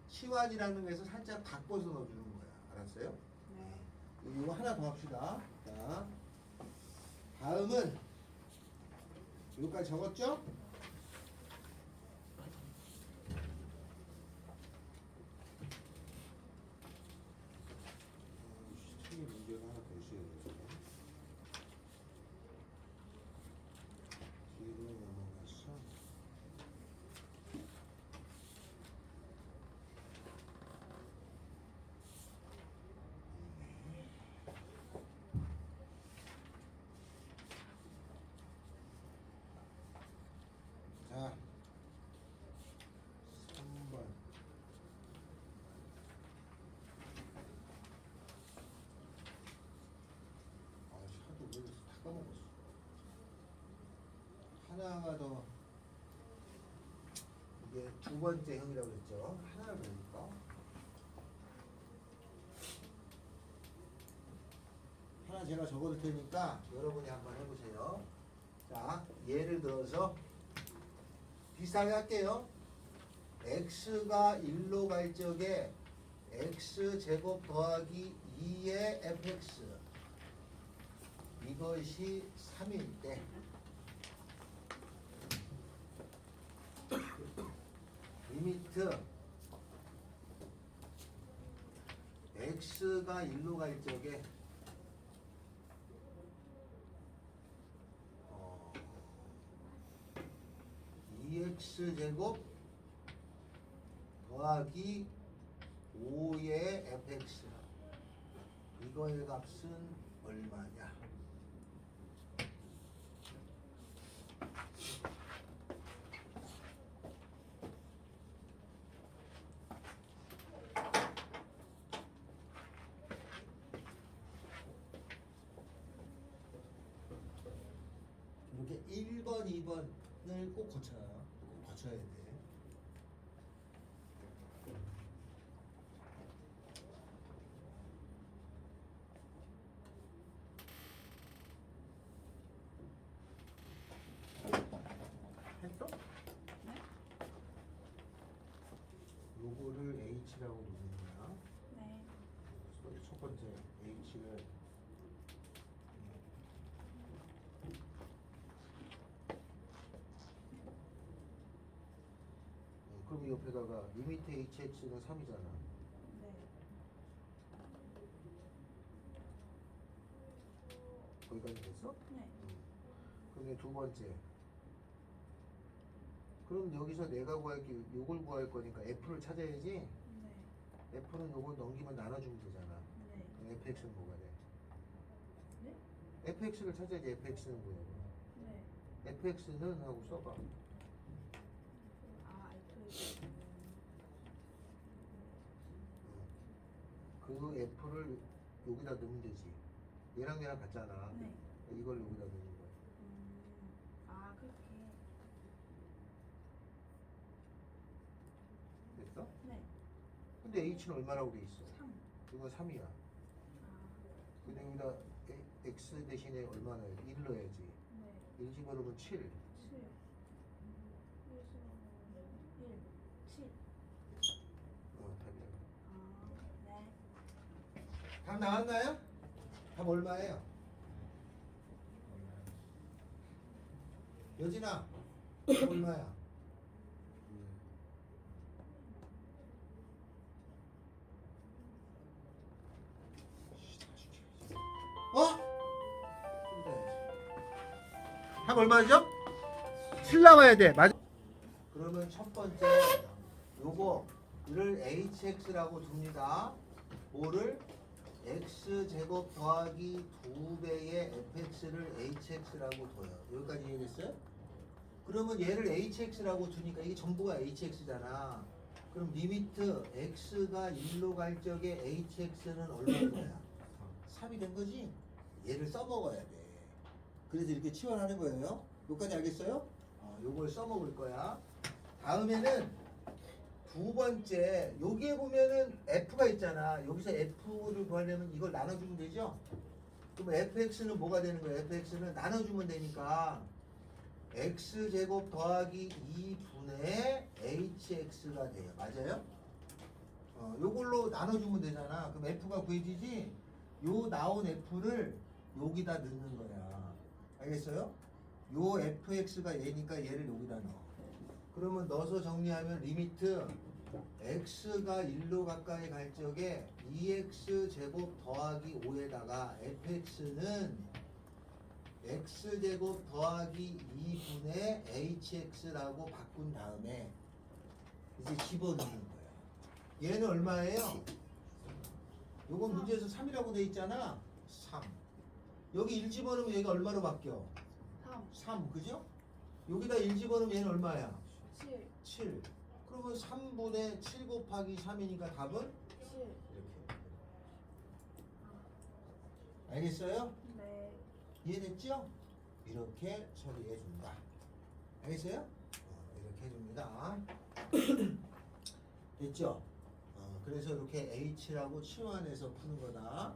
치환이라는 거에서 살짝 바꿔서 넣어주는 거야. 알았어요? 네. 이거 하나 더 합시다. 자, 다음은 여기까지 적었죠? 번째 형이라고 그랬죠. 하나를 보니까 하나 제가 적어둘 테니까 여러분이 한번 해보세요. 자, 예를 들어서 비슷하게 할게요. x가 1로 갈 적에 x제곱 더하기 2의 fx 이것이 3일 때 리미트 x가 1로 갈 적에 2x제곱 더하기 5의 fx 이거의 값은 얼마냐? 이렇게 1번, 2번을 꼭 거쳐야 돼. 했어? 네? 요거를 H라고 부르는 거야. 네. 그래서 첫 번째 H를 그럼 이 옆에다가 리미트 hx는 3이잖아. 네. 거기까지 됐어? 네. 그럼 두 번째. 그럼 여기서 내가 구할 게 요걸 구할 거니까 f를 찾아야지. 네. f는 요걸 넘기면 나눠주면 되잖아. 네. 그럼 fx는 뭐가 돼? 네? fx를 찾아야지. fx는 뭐야? 네. fx는 하고 써봐. 아, F. 그 f를 여기다 넣으면 되지. 얘랑 얘랑 같잖아. 네. 이걸 여기다 넣는 거야. 아, 그렇게. 됐어? 네. 근데 h는 얼마라고 돼 있어? 3. 이건 3이야. 아, 근데 여기다 x 대신에 얼마 넣어야지? 1 넣어야지. 네. 1 집어넣으면 7. 7. 1, 7. 답이야. 아, 네. 답 나왔나요? 답 얼마예요? 여진아, 답 얼마야? 어? 답 얼마죠? 7 나와야 돼. 맞아. 그러면 첫 번째 요거를 hx라고 둡니다. 뭐를? x제곱 더하기 2배의 fx를 hx라고 둬요. 여기까지 이해됐어요? 그러면 얘를 hx라고 두니까 이게 전부가 hx잖아. 그럼 리미트 x가 1로 갈 적에 hx는 얼마인 거야? 3이 된 거지? 얘를 써먹어야 돼. 그래서 이렇게 치환하는 거예요. 여기까지 알겠어요? 요걸 써먹을 거야. 다음에는 두 번째, 여기에 보면은 f가 있잖아. 여기서 f를 구하려면 이걸 나눠주면 되죠? 그럼 fx는 뭐가 되는 거야? fx는 나눠주면 되니까 x제곱 더하기 2분의 hx가 돼요. 맞아요? 요걸로 나눠주면 되잖아. 그럼 f가 구해지지? 요 나온 f를 여기다 넣는 거야. 알겠어요? 요 fx가 얘니까 얘를 여기다 넣어. 그러면 넣어서 정리하면 리미트 x가 1로 가까이 갈 적에 2x 제곱 더하기 5에다가 fx는 x제곱 더하기 2분의 hx라고 바꾼 다음에 이제 집어넣는 거야. 얘는 얼마예요? 요건 문제에서 3이라고 돼 있잖아. 3. 여기 1 집어넣으면 얘가 얼마로 바뀌어? 3. 3, 그죠? 여기다 1 집어넣으면 얘는 얼마야? 7. 7. 그러면 3분의 7 곱하기 3이니까 답은? 7. 이렇게. 알겠어요? 네. 이해됐죠? 이렇게 처리해 준다. 알겠어요? 이렇게 해줍니다. 됐죠? 그래서 이렇게 H라고 치환해서 푸는 거다.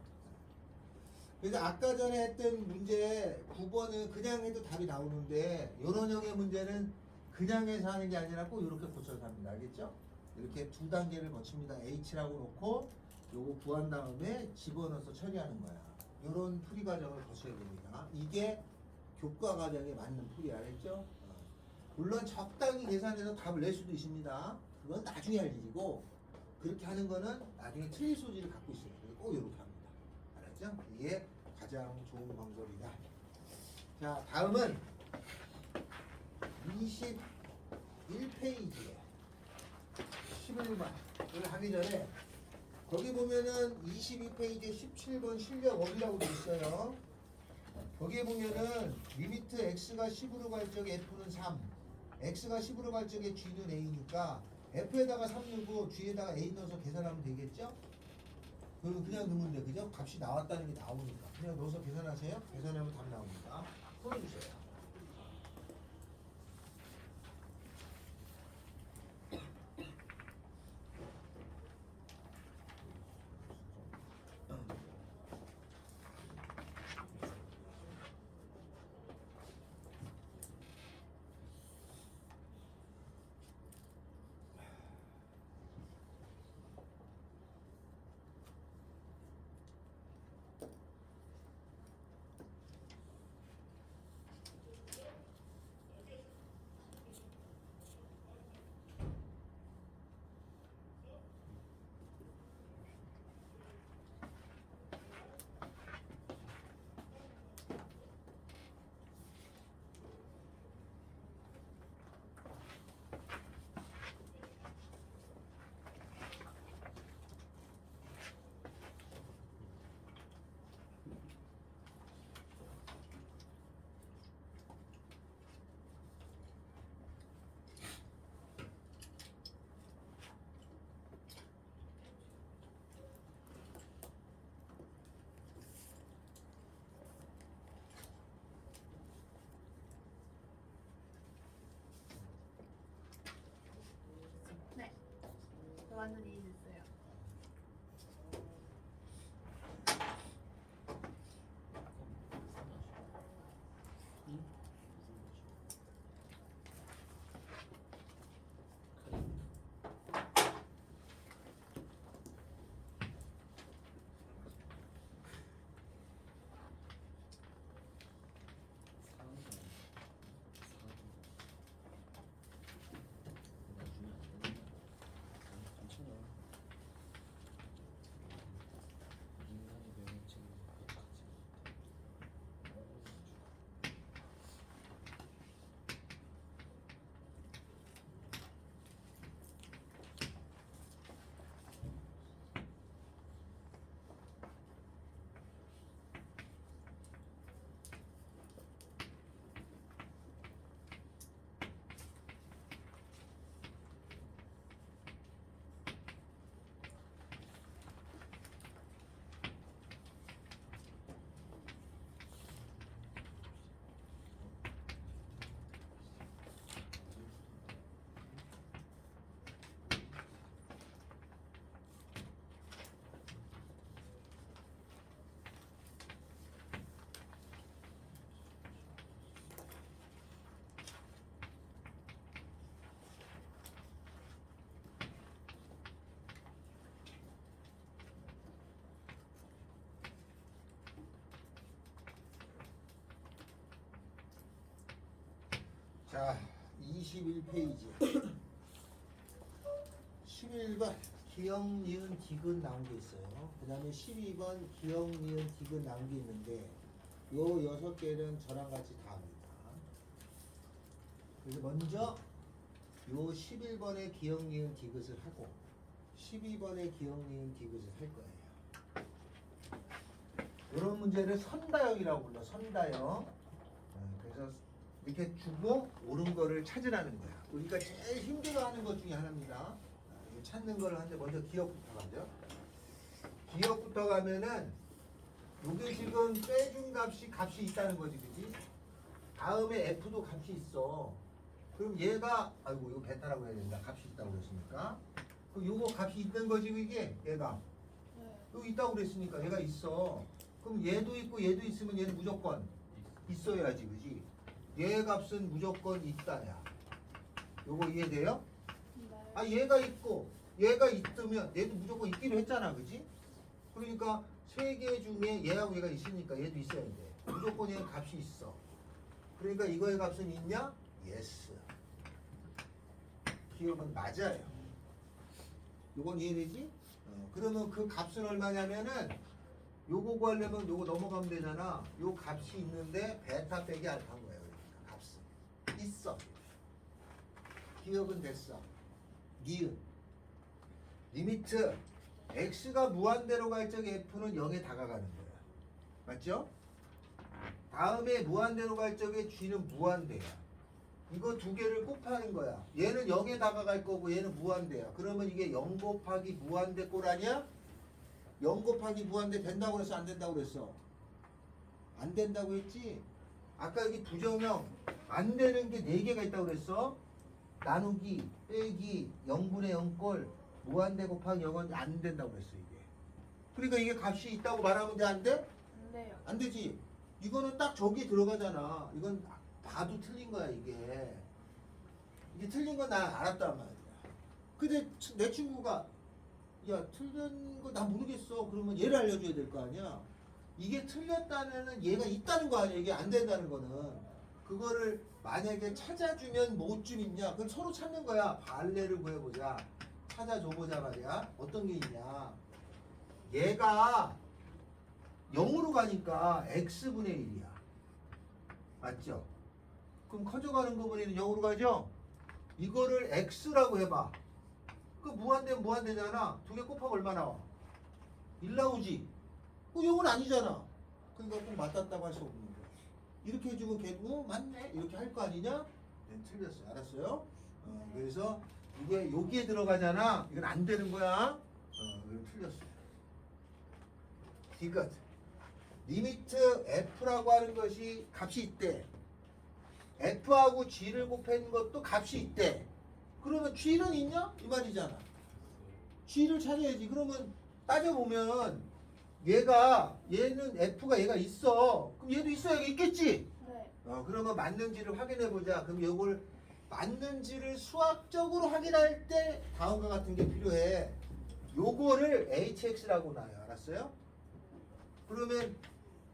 그래서 아까 전에 했던 문제 9번은 그냥 해도 답이 나오는데 이런 형의 문제는 그냥 해서 하는 게 아니라 꼭 이렇게 고쳐서 합니다. 알겠죠? 이렇게 두 단계를 거칩니다. H라고 놓고 요거 구한 다음에 집어넣어서 처리하는 거야. 이런 풀이 과정을 거쳐야 됩니다. 이게 교과 과정에 맞는 풀이 알겠죠? 물론 적당히 계산해서 답을 낼 수도 있습니다. 그건 나중에 할 일이고 그렇게 하는 거는 나중에 틀릴 소지를 갖고 있어요. 그래서 꼭 이렇게 합니다. 알았죠? 이게 가장 좋은 방법이다. 자, 다음은 21페이지에 11번을 하기 전에 거기 보면은 22페이지에 17번 실력 어기라고 돼 있어요. 거기에 보면은 리미트 x가 10으로 갈 적에 f는 3, x가 10으로 갈 적에 g는 a니까 f에다가 3 넣고 g에다가 a 넣어서 계산하면 되겠죠? 그럼 그냥 넣으면 돼, 그죠? 값이 나왔다는 게 나오니까 그냥 넣어서 계산하세요. 계산하면 답 나오니까 풀어주세요. 네. 완전 이해됐어요. 자, 21페이지 11번 기억, 니은, 디귿 나온 게 있어요. 그 다음에 12번 기억, 니은, 디귿 나온 게 있는데 요 6개는 저랑 같이 다 합니다. 그래서 먼저 요 11번의 기억, 니은, 디귿을 하고 12번의 기억, 니은, 디귿을 할 거예요. 이런 문제를 선다형이라고 불러. 선다형. 그래서 이렇게 주고 옳은 거를 찾으라는 거야. 우리가 제일 힘들어하는 것 중에 하나입니다. 이거 찾는 걸 하는데 먼저 기억부터 가죠. 기억부터 가면은 이게 지금 빼준 값이 있다는 거지, 그지? 다음에 f도 값이 있어. 그럼 얘가 아이고 이거 베타라고 해야 된다. 값이 있다고 그랬으니까. 그럼 요거 값이 있는 거지 이게 얘가. 네. 여기 있다고 그랬으니까 얘가 있어. 그럼 얘도 있고 얘도 있으면 얘는 무조건 있어야지, 그지? 얘 값은 무조건 있다야. 요거 이해돼요? 네. 아 얘가 있고 얘가 있으면 얘도 무조건 있기로 했잖아, 그지? 그러니까 세 개 중에 얘하고 얘가 있으니까 얘도 있어야 돼. 무조건 얘는 값이 있어. 그러니까 이거의 값은 있냐? 예스. 기억은 맞아요. 요건 이해되지? 그러면 그 값은 얼마냐면은 요거 구하려면 요거 넘어가면 되잖아. 요 값이 있는데 베타 빼기 알파인 거예요. 그러니까 값은 있어. 기억은 됐어. 니은 리미트 x가 무한대로 갈 적에 f는 0에 다가가는 거야. 맞죠? 다음에 무한대로 갈 적에 g는 무한대야. 이거 두 개를 곱하는 거야. 얘는 0에 다가갈 거고 얘는 무한대야. 그러면 이게 0 곱하기 무한대 꼴 아니야? 0 곱하기 무한대 된다고 그랬어? 안 된다고 그랬어? 안 된다고 했지? 아까 여기 부정형 안 되는 게 4개가 있다고 그랬어? 나누기, 빼기, 0분의 0꼴, 무한대 곱하기 0은 안 된다고 그랬어 이게. 그러니까 이게 값이 있다고 말하면 돼? 안 돼? 안 돼요. 안 되지. 이거는 딱 저기 들어가잖아. 이건 봐도 틀린 거야 이게. 이게 틀린 건 난 알았단 말이야. 근데 내 친구가 야 틀린 거 난 모르겠어. 그러면 얘를 알려줘야 될 거 아니야. 이게 틀렸다는 얘가 있다는 거 아니야. 이게 안 된다는 거는. 그거를 만약에 찾아주면 뭐쯤 있냐. 그럼 서로 찾는 거야. 발레를 구해보자. 찾아줘보자 말이야. 어떤 게 있냐. 얘가 0으로 가니까 x분의 1이야. 맞죠? 그럼 커져가는 거분이 0으로 가죠? 이거를 x라고 해봐. 그 무한대면 무한대잖아. 두 개 곱하면 얼마 나와? 1 나오지? 그 0은 아니잖아. 그러니까 꼭 맞았다고 할 수 없는 거야. 이렇게 해주면 걔도 맞네? 이렇게 할 거 아니냐? 네, 틀렸어요. 알았어요? 그래서 이게 여기에 들어가잖아. 이건 안 되는 거야. 이건 틀렸어요. 디귿. 리미트 f라고 하는 것이 값이 있대. f하고 g를 곱하는 것도 값이 있대. 그러면 g는 있냐? 이 말이잖아. g를 찾아야지. 그러면 따져보면 얘는 f가 얘가 있어. 그럼 얘도 있어야 있겠지? 네. 그러면 맞는지를 확인해보자. 그럼 이걸 맞는지를 수학적으로 확인할 때 다음과 같은 게 필요해. 요거를 hx라고 놔요. 알았어요? 그러면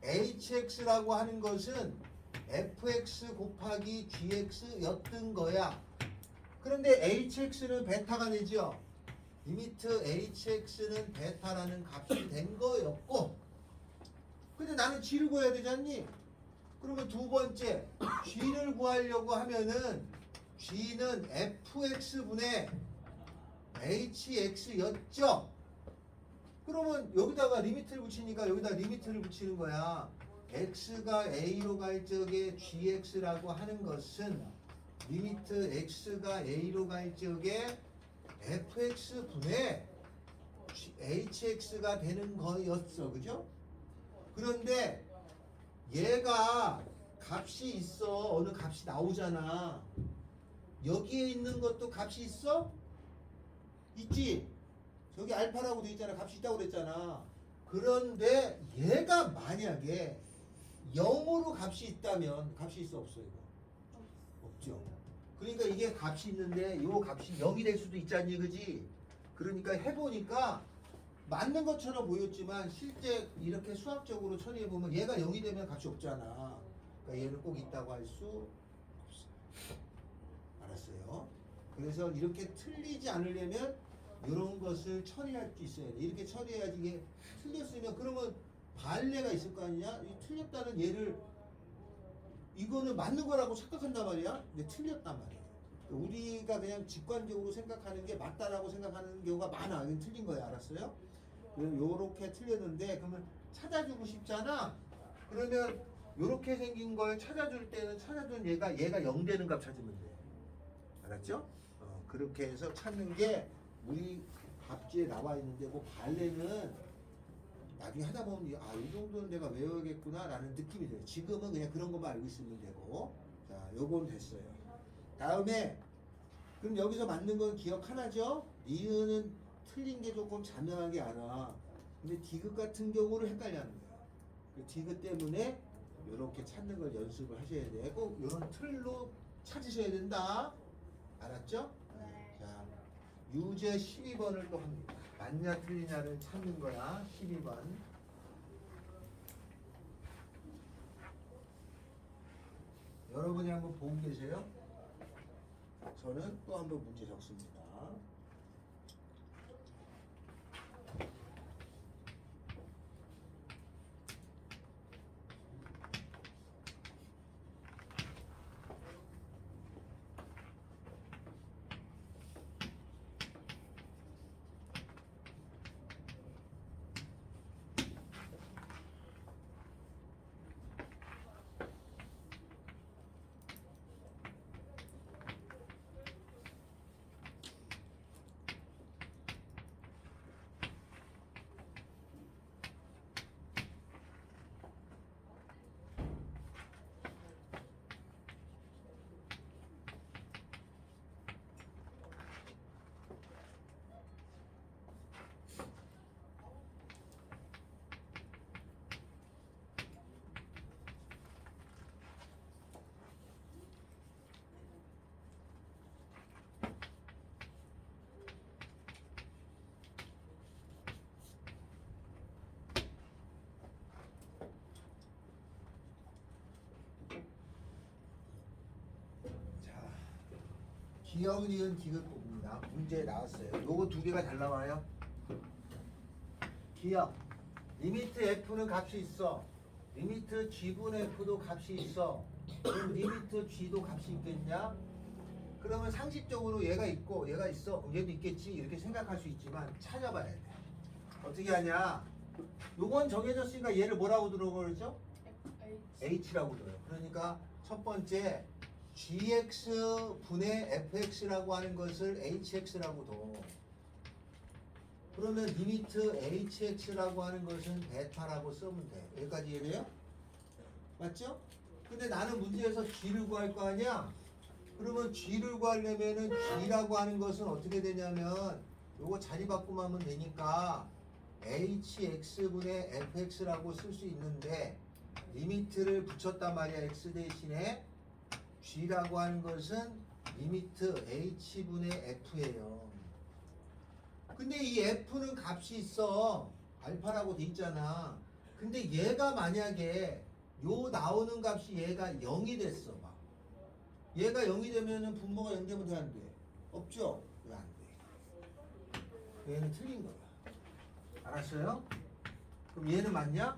hx라고 하는 것은 fx 곱하기 gx였던 거야. 그런데 hx는 베타가 되죠. 리미트 hx는 베타라는 값이 된 거였고, 근데 나는 g를 구해야 되지 않니? 그러면 두 번째 g를 구하려고 하면은 g는 fx분의 hx였죠. 그러면 여기다가 리미트를 붙이니까 여기다 리미트를 붙이는 거야. x가 a로 갈 적에 gx라고 하는 것은 리미트 x가 a로 갈 적에 fx분의 hx가 되는 거였어. 그죠? 그런데 얘가 값이 있어. 어느 값이 나오잖아. 여기에 있는 것도 값이 있어? 있지? 저기 알파라고 돼 있잖아. 값이 있다고 그랬잖아. 그런데 얘가 만약에 0으로 값이 있다면 값이 있어 없어 이거? 없죠. 그러니까 이게 값이 있는데 이 값이 0이 될 수도 있잖니, 그지? 그러니까 해보니까 맞는 것처럼 보였지만 실제 이렇게 수학적으로 처리해보면 얘가 0이 되면 값이 없잖아. 그러니까 얘는 꼭 있다고 할 수 없어. 알았어요? 그래서 이렇게 틀리지 않으려면 이런 것을 처리할 수 있어야 돼. 이렇게 처리해야지. 이게 틀렸으면 그러면 발레가 있을 거 아니냐? 이 틀렸다는 얘를 이거는 맞는 거라고 착각한단 말이야. 근데 틀렸단 말이야. 우리가 그냥 직관적으로 생각하는 게 맞다라고 생각하는 경우가 많아. 이건 틀린 거야. 알았어요? 요렇게 틀렸는데 그러면 찾아주고 싶잖아. 그러면 요렇게 생긴 걸 찾아줄 때는 찾아준 얘가 0 되는 값 찾으면 돼. 알았죠? 그렇게 해서 찾는 게 우리 답지에 나와 있는데 그 발레는 나중에 하다 보면 이 정도는 내가 외워야겠구나 라는 느낌이 들어요. 지금은 그냥 그런 것만 알고 있으면 되고. 자, 요건 됐어요. 다음에 그럼 여기서 맞는 건 기억하나죠? 니은은 틀린 게 조금 자명하게 알아. 근데 디귿 같은 경우를 헷갈려 하는 거야. 그 디귿 때문에 이렇게 찾는 걸 연습을 하셔야 돼. 꼭 이런 틀로 찾으셔야 된다. 알았죠? 네. 자, 유제 12번을 또 합니다. 맞냐 틀리냐를 찾는 거야. 12번. 여러분이 한번 보고 계세요? 저는 또 한 번 문제 적습니다. 기억, 니은, 디귿 봅니다. 문제 나왔어요. 요거 두 개가 잘 나와요. 기억. 리미트 F는 값이 있어. 리미트 G분 F도 값이 있어. 그럼 리미트 G도 값이 있겠냐? 그러면 상식적으로 얘가 있고 얘가 있어. 그럼 얘도 있겠지. 이렇게 생각할 수 있지만 찾아봐야 돼. 어떻게 하냐? 요건 정해졌으니까 얘를 뭐라고 들어버리죠? H라고 들어요. 그러니까 첫 번째 gx 분의 fx라고 하는 것을 hx라고 둬. 그러면 리미트 hx라고 하는 것은 베타라고 쓰면 돼. 여기까지 이해돼요? 맞죠? 근데 나는 문제에서 g를 구할 거 아니야? 그러면 g를 구하려면은 g라고 하는 것은 어떻게 되냐면 요거 자리 바꾸면 되니까 hx분의 fx라고 쓸 수 있는데 리미트를 붙였단 말이야. x 대신에 g라고 하는 것은 리미트 h분의 f예요. 근데 이 f는 값이 있어. 알파라고 돼 있잖아. 근데 얘가 만약에 요 나오는 값이 얘가 0이 됐어. 막. 얘가 0이 되면은 분모가 0 되면 돼, 안 돼? 없죠? 왜 안 돼? 얘는 틀린 거야. 알았어요? 그럼 얘는 맞냐?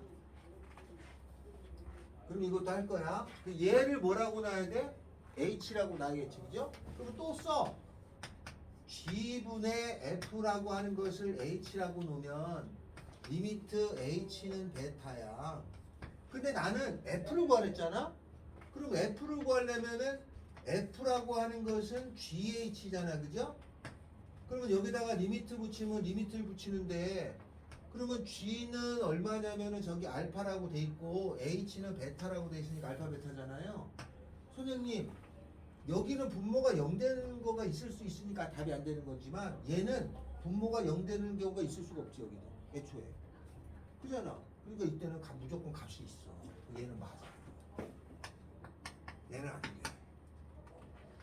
그럼 이것도 할 거야. 얘를 뭐라고 놔야 돼? H라고 놔야겠지, 그죠? 그럼 또 써. G분의 F라고 하는 것을 H라고 놓으면 리미트 H는 베타야. 근데 나는 F를 구하랬잖아? 그럼 F를 구하려면은 F라고 하는 것은 GH잖아, 그죠? 그러면 여기다가 리미트 붙이면 리미트를 붙이는데 그러면 G는 얼마냐면은 저기 알파라고 돼 있고 H는 베타라고 돼 있으니까 알파 베타잖아요. 선생님 여기는 분모가 0 되는 거가 있을 수 있으니까 답이 안 되는 거지만 얘는 분모가 0 되는 경우가 있을 수가 없지. 여기도 애초에 그잖아. 그러니까 이때는 무조건 값이 있어. 얘는 맞아. 얘는 안 돼.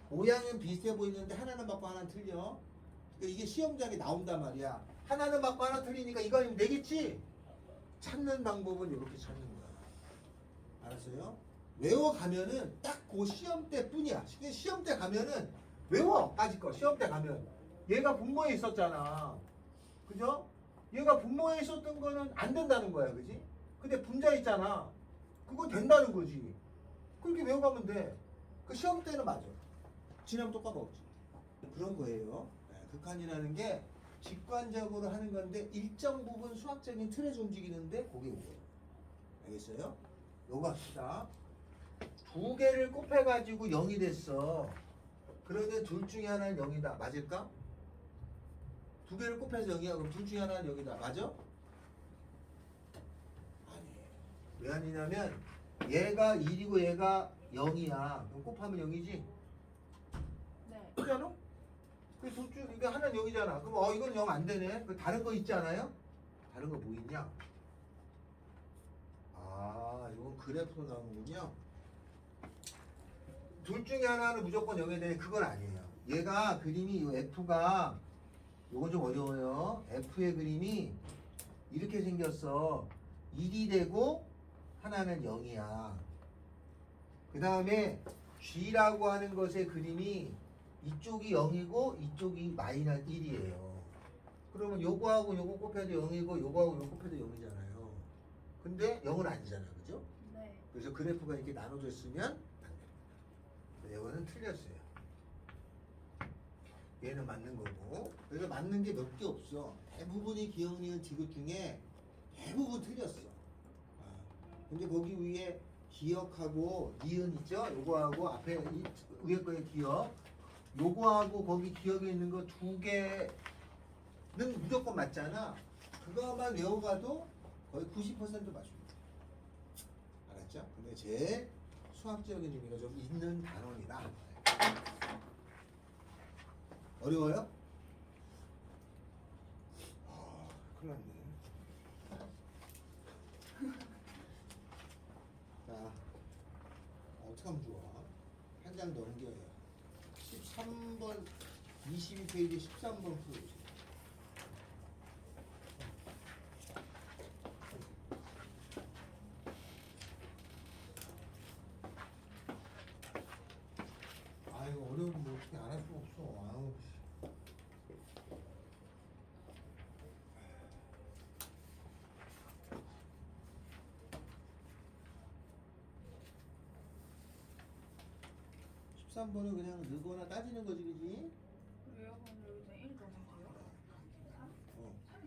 모양은 비슷해 보이는데 하나는 맞고 하나는 틀려. 그러니까 이게 시험장에 나온단 말이야. 하나는 맞고 하나 틀리니까 이거 아니면 되겠지? 찾는 방법은 이렇게 찾는 거야. 알았어요? 외워가면은 딱 그 시험 때 뿐이야. 시험 때 가면은 외워! 까짓거 시험 때 가면 얘가 분모에 있었잖아. 그죠? 얘가 분모에 있었던 거는 안 된다는 거야. 그지? 근데 분자 있잖아. 그거 된다는 거지. 그렇게 외워가면 돼. 그 시험 때는 맞아. 지나면 또 까먹지. 그런 거예요. 극한이라는 게 직관적으로 하는 건데 일정 부분 수학적인 틀에서 움직이는데 그게 오해요. 알겠어요? 요거 합시다. 두 개를 곱해가지고 0이 됐어. 그러면 둘 중에 하나는 0이다. 맞을까? 두 개를 곱해서 0이야. 그럼 둘 중에 하나는 0이다. 맞아? 아니에요. 왜 아니냐면 얘가 1이고 얘가 0이야. 그럼 곱하면 0이지? 그잖아? 둘중 이게 하나는 0이잖아. 그럼 이건 0 안 되네. 그 다른 거 있지 않아요? 다른 거 뭐 있냐? 이건 그래프로 나오는군요. 둘 중에 하나는 무조건 0이 되는 그건 아니에요. 얘가 그림이 이 F가 요건 좀 어려워요. F의 그림이 이렇게 생겼어. 1이 되고 하나는 0이야. 그 다음에 G라고 하는 것의 그림이 이쪽이 0이고 이쪽이 마이너스 1이에요. 그러면 요거하고 요거 곱해도 0이고 요거하고 요거 곱해도 0이잖아요. 근데 0은 아니잖아. 그죠? 네. 그래서 그래프가 이렇게 나눠져 있으면 안 됩니다. 이거는 틀렸어요. 얘는 맞는 거고. 그래서 맞는 게 몇 개 없어. 대부분이 기억, 니은, 디귿 중에 대부분 틀렸어. 근데 거기 위에 기억하고 니은 있죠? 요거하고 앞에 위에 거에 기억. 요거하고 거기 기억에 있는 거 두 개는 무조건 맞잖아. 그거만 외워가도 거의 90% 맞습니다. 알았죠? 근데 제일 수학적인 의미가 좀 있는 단원이다. 어려워요? 큰일 났네. 자, 어떻게 하면 좋아? 한 장 넘겨요. 13번, 22페이지 13번 풀어보세요. 이거 어려우면 뭐 어떻게 안 할 수가 없어. 아우. 13번은 그냥 넣거나 따지는 거지, 그지? 왜요? 그럼 여기다 1 넣으면 돼요? 3? 어. 3?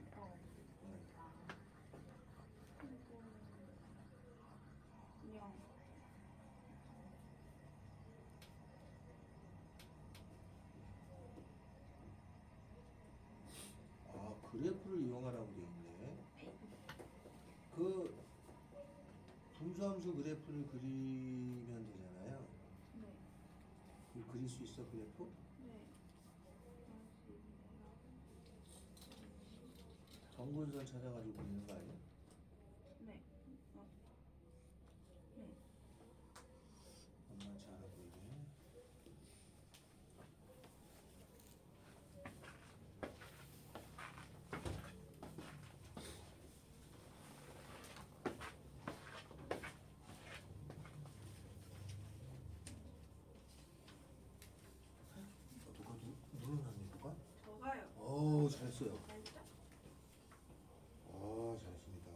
그냥 그래프를 이용하라고 돼 있네. 그 분수함수 그래프를 그리면 되잖아요. 네. 그릴 수 있어, 그래프? 네. 정근선 찾아가지고 그리는 거 아니야? 네. 네. 엄마 잘하고 있네. 누가 눌러놨네, 누가? 저가요. 잘했어요. 살짝? 잘했습니다.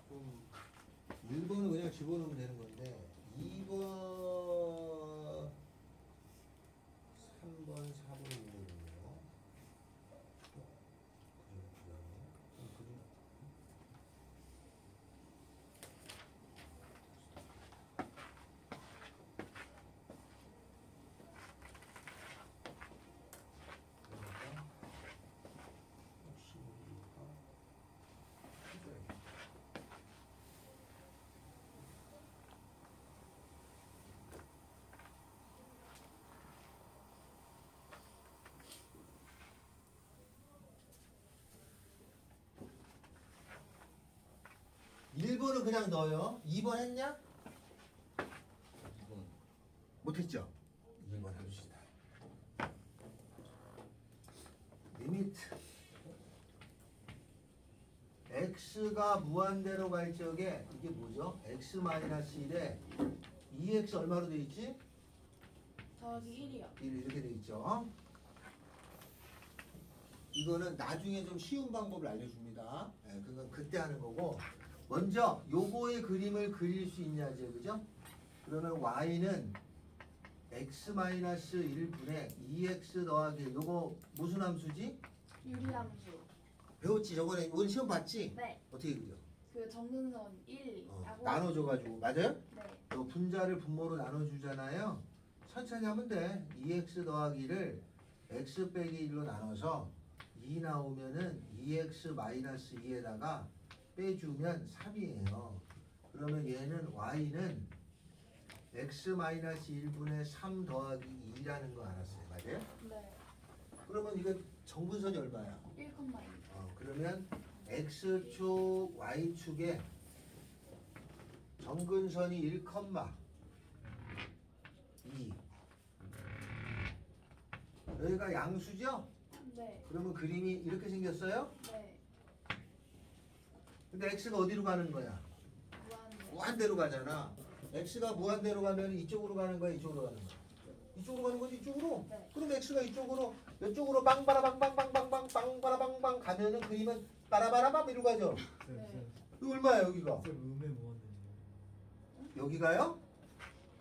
좀 1번은 그냥 집어넣으면 되는 건데 2번, 3번, 4번이 문제군요. 일번은 그냥 넣어요. 2번 했냐? 2번 못했죠? 2번 해봅시다. 리미트 x가 무한대로 갈 적에 이게 뭐죠? x-1에 2x 얼마로 돼 있지? 더하기 1이요. 1 이렇게 돼 있죠. 이거는 나중에 좀 쉬운 방법을 알려줍니다. 예, 그건 그때 하는 거고 먼저 요거의 그림을 그릴 수 있냐죠, 그죠? 그러면 y는 x-1분의 2x 더하기 요거 무슨 함수지? 유리함수. 배웠지? 저번에 오늘 시험 봤지? 네. 어떻게 그려? 그 정근선 1. 나눠줘가지고 맞아요? 네. 요 분자를 분모로 나눠주잖아요. 천천히 하면 돼. 2x 더하기를 x 빼기 1로 나눠서 2 나오면은 2x 마이너스 2에다가 빼주면 3이에요. 그러면 얘는 y는 x 마이너스 1분의 3 더하기 2라는 거 알았어요. 맞아요? 네. 그러면 이거 정분선이 얼마야? 1,2. 그러면 x축, y축에 정근선이 1, 2. 여기가 양수죠? 네. 그러면 그림이 이렇게 생겼어요? 네. 근데 x가 어디로 가는 거야? 무한대. 무한대로 가잖아. x가 무한대로 가면 이쪽으로 가는 거야, 이쪽으로 가는 거야? 이쪽으로 가는 거지, 이쪽으로? 네. 그럼 x가 이쪽으로 빵바라빵빵빵빵빵 빵바라빵빵 가면은 그림은 빠라바라밤 이리로 가죠? 네. 이거 얼마야 여기가? 음에 뭐하는지. 여기가요?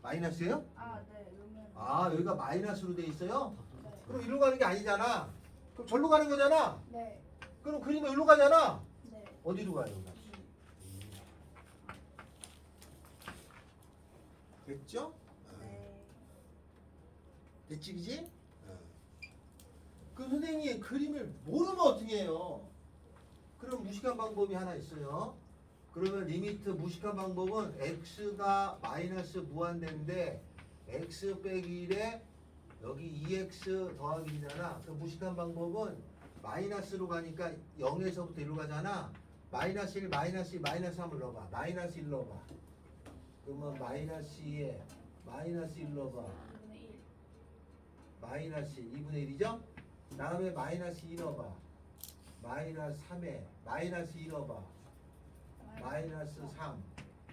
마이너스예요? 네. 그러면 아 여기가 마이너스로 돼 있어요? 네. 그럼 이리로 가는 게 아니잖아. 그럼 절로 가는 거잖아. 네. 그럼 그림은 이리로 가잖아. 네. 어디로 가요? 여기가? 됐죠? 네. 됐지 그지? 그 선생님이 그림을 모르면 어떻게 해요? 그럼 무식한 방법이 하나 있어요. 그러면 리미트 무식한 방법은 x가 마이너스 무한대인데 x 빼기 1에 여기 2x 더하기 2잖아. 그 무식한 방법은 마이너스로 가니까 0에서부터 1로 가잖아. 마이너스 1, 마이너스 2, 마이너스 3을 넣어봐. 마이너스 1 넣어봐. 그러면 마이너스 2에 마이너스 1 넣어봐. 2분의 1. 마이너스 1, 2분의 1이죠? 다음에 마이너스 2 넣어봐. 마이너스 3에 마이너스 2 넣어봐. 마이너스 3.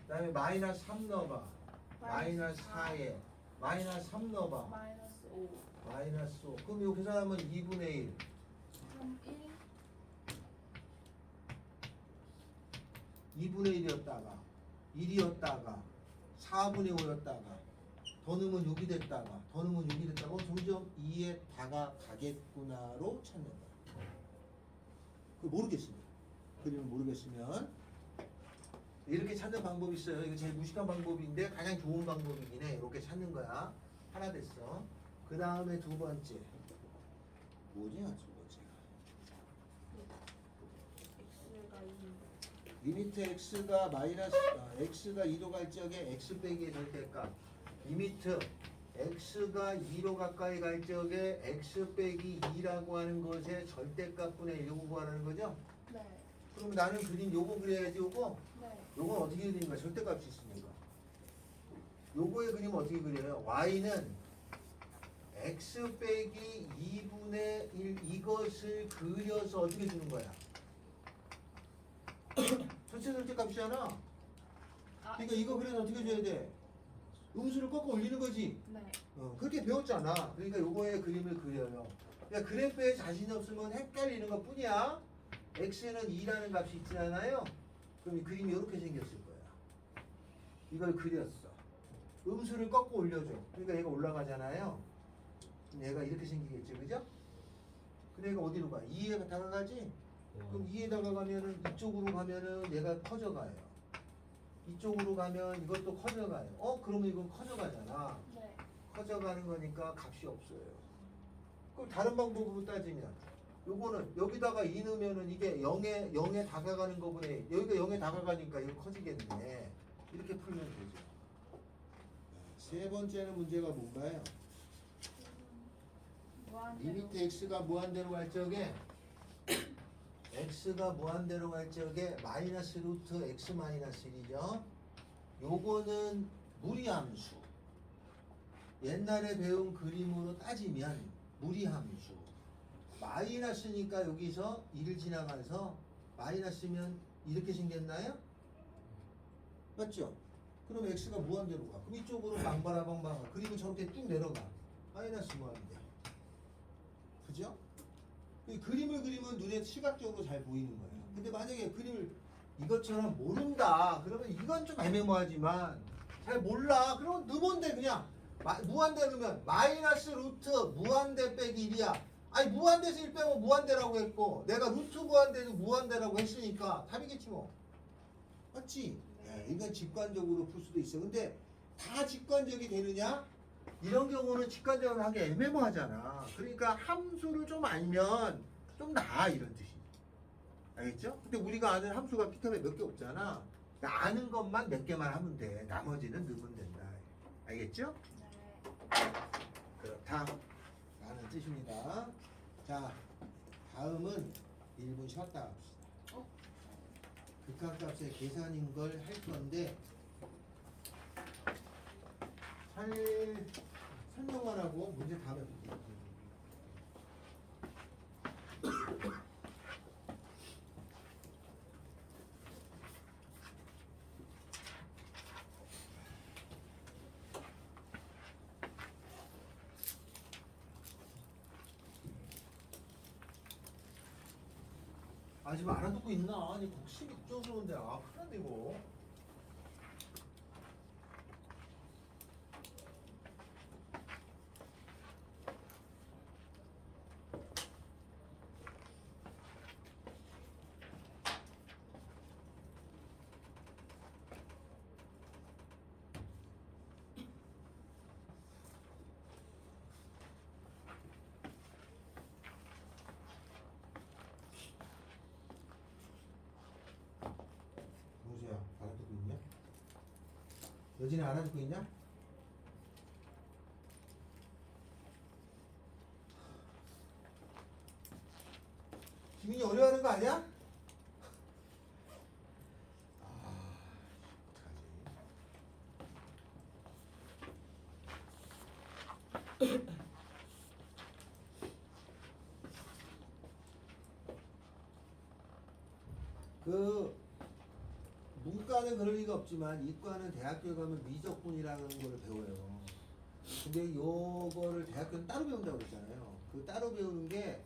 다음에 마이너스 3 넣어봐. 마이너스 4에 마이너스 3 넣어봐. 마이너스 5. 마이너스 5. 그럼 이거 계산하면 2분의 1. 3, 1. 2분의 1이었다가 1이었다가 4분의 5였다가 더 넣으면 6이 됐다가 더 넣으면 6이 됐다가 점점 2에 다가가겠구나로 찾는 거야. 그거 모르겠으면 그림을 모르겠으면 이렇게 찾는 방법이 있어요. 이거 제일 무식한 방법인데 가장 좋은 방법이긴 해. 이렇게 찾는 거야. 하나 됐어. 그 다음에 두 번째 뭐냐 두 번째가 x가 2. 리미트 x가 마이너스 x가 2로 갈 적에 x 빼기의 절대값 리미트 x가 2로 가까이 갈 적에 x 빼기 2라고 하는 것의 절대값분의 1 요거 구하라는 거죠? 네. 그럼 나는 그림 요거 그려야지 요거 네. 요건 어떻게 그리는 거야? 절대값이 있으니까 요거의 그림은 어떻게 그려요? y는 x 빼기 2분의 1 이것을 그려서 어떻게 주는 거야? 전체 절대값이잖아. 그러니까 이거 그려서 어떻게 줘야 돼? 음수를 꺾어 올리는 거지. 네. 그렇게 배웠잖아. 그러니까 요거의 그림을 그려요. 그러니까 그래프에 자신이 없으면 헷갈리는 것 뿐이야. x는 2라는 값이 있잖아요. 그럼 이 그림이 이렇게 생겼을 거야. 이걸 그렸어. 음수를 꺾어 올려줘. 그러니까 얘가 올라가잖아요. 그럼 얘가 이렇게 생기겠지, 그죠? 근데 얘가 어디로 가? 2에 다가가지? 그럼 2에 다가가면은 이쪽으로 가면은 얘가 커져가요. 이쪽으로 가면 이것도 커져가요. 그러면 이건 커져가잖아. 네. 커져가는 거니까 값이 없어요. 그럼 다른 방법으로 따지면 요거는 여기다가 2 넣으면은 이게 0에 다가가는 거분에 여기가 0에 다가가니까 이거 커지겠네. 이렇게 풀면 되죠. 세 번째는 문제가 뭔가요? 무한대로. 리미트 x가 무한대로 갈 적에 x가 무한대로 갈 적에 마이너스 루트 x 마이너스 1이죠. 요거는 무리함수. 옛날에 배운 그림으로 따지면 무리함수. 마이너스니까 여기서 1을 지나가서 마이너스면 이렇게 생겼나요? 맞죠? 그럼 x가 무한대로 가. 그럼 이쪽으로 방방방방 그리고 저렇게 쭉 내려가. 마이너스 무한대. 그죠? 이 그림을 그리면 눈에 시각적으로 잘 보이는 거예요. 근데 만약에 그림을 이것처럼 모른다. 그러면 이건 좀 애매모하지만 잘 몰라. 그러면 넣으면 그냥 무한대 넣으면 마이너스 루트 무한대 빼기 1이야. 아니 무한대에서 1 빼면 무한대라고 했고 내가 루트 무한대도 무한대라고 했으니까 답이겠지 뭐. 맞지? 네, 이건 직관적으로 풀 수도 있어. 근데 다 직관적이 되느냐? 이런 경우는 직관적으로 하기 애매모하잖아. 그러니까 함수를 좀 알면 좀 나아 이런 뜻이지. 알겠죠? 근데 우리가 아는 함수가 피터에 몇 개 없잖아. 그러니까 아는 것만 몇 개만 하면 돼. 나머지는 넣으면 된다. 알겠죠? 네. 그렇다 라는 뜻입니다. 자, 다음은 1분 쉬었다 합시다. 극한값의 계산인 걸 할 건데 설명만 하고 문제 다음에 볼게요. 아 지금 알아듣고 있나? 아니 곡식이 걱정스러운데 아 큰일 났네 이거. 동수야 알아듣고 있냐? 여진이 알아듣고 있냐? 김민이 어려워하는 거 아니야? 아, 어떡하지? 그 문과는 그럴 리가 없지만 이과는 대학교 가면 미적분이라는 걸 배워요. 근데 요거를 대학교는 따로 배운다고 그랬잖아요. 그 따로 배우는 게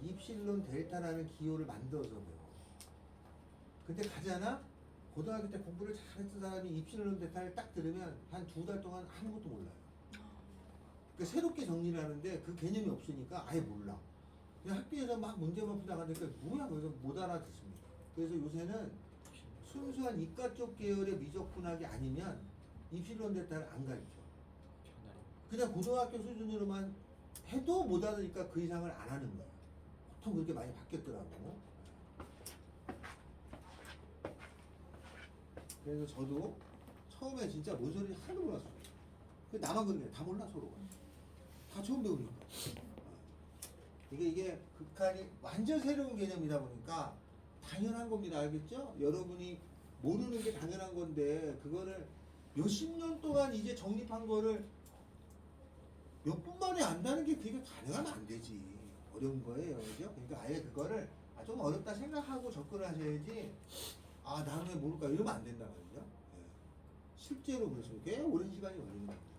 입실론 델타라는 기호를 만들어서 배워. 근데 가잖아? 고등학교 때 공부를 잘했던 사람이 입실론 델타를 딱 들으면 한 2달 동안 아무것도 몰라요. 그러니까 새롭게 정리를 하는데 그 개념이 없으니까 아예 몰라. 그냥 학교에서 막 문제만 풀다가 하니까 뭐야 그래서 못 알아듣습니다. 그래서 요새는 순수한 이과 쪽 계열의 미적분학이 아니면 입실론 델타를 안 가르쳐. 그냥 고등학교 수준으로만 해도 못 알아니까 그 이상을 안 하는 거야. 보통 그렇게 많이 바뀌었더라고. 그래서 저도 처음에 진짜 뭔 소리인지 하나도 몰랐어요. 나만 그러네. 다 몰라 서로가. 다 처음 배우니까. 이게 극한이 완전 새로운 개념이다 보니까 당연한 겁니다. 알겠죠? 여러분이 모르는 게 당연한 건데 그거를 몇십 년 동안 이제 정립한 거를 몇 분 만에 안다는 게 그게 가능하면 안 되지. 어려운 거예요. 그죠? 그러니까 아예 그거를 좀 어렵다 생각하고 접근을 하셔야지 아 나는 왜 모를까 이러면 안 된다 말이죠. 예. 실제로 그래서 꽤 오랜 시간이 걸리는 겁니다.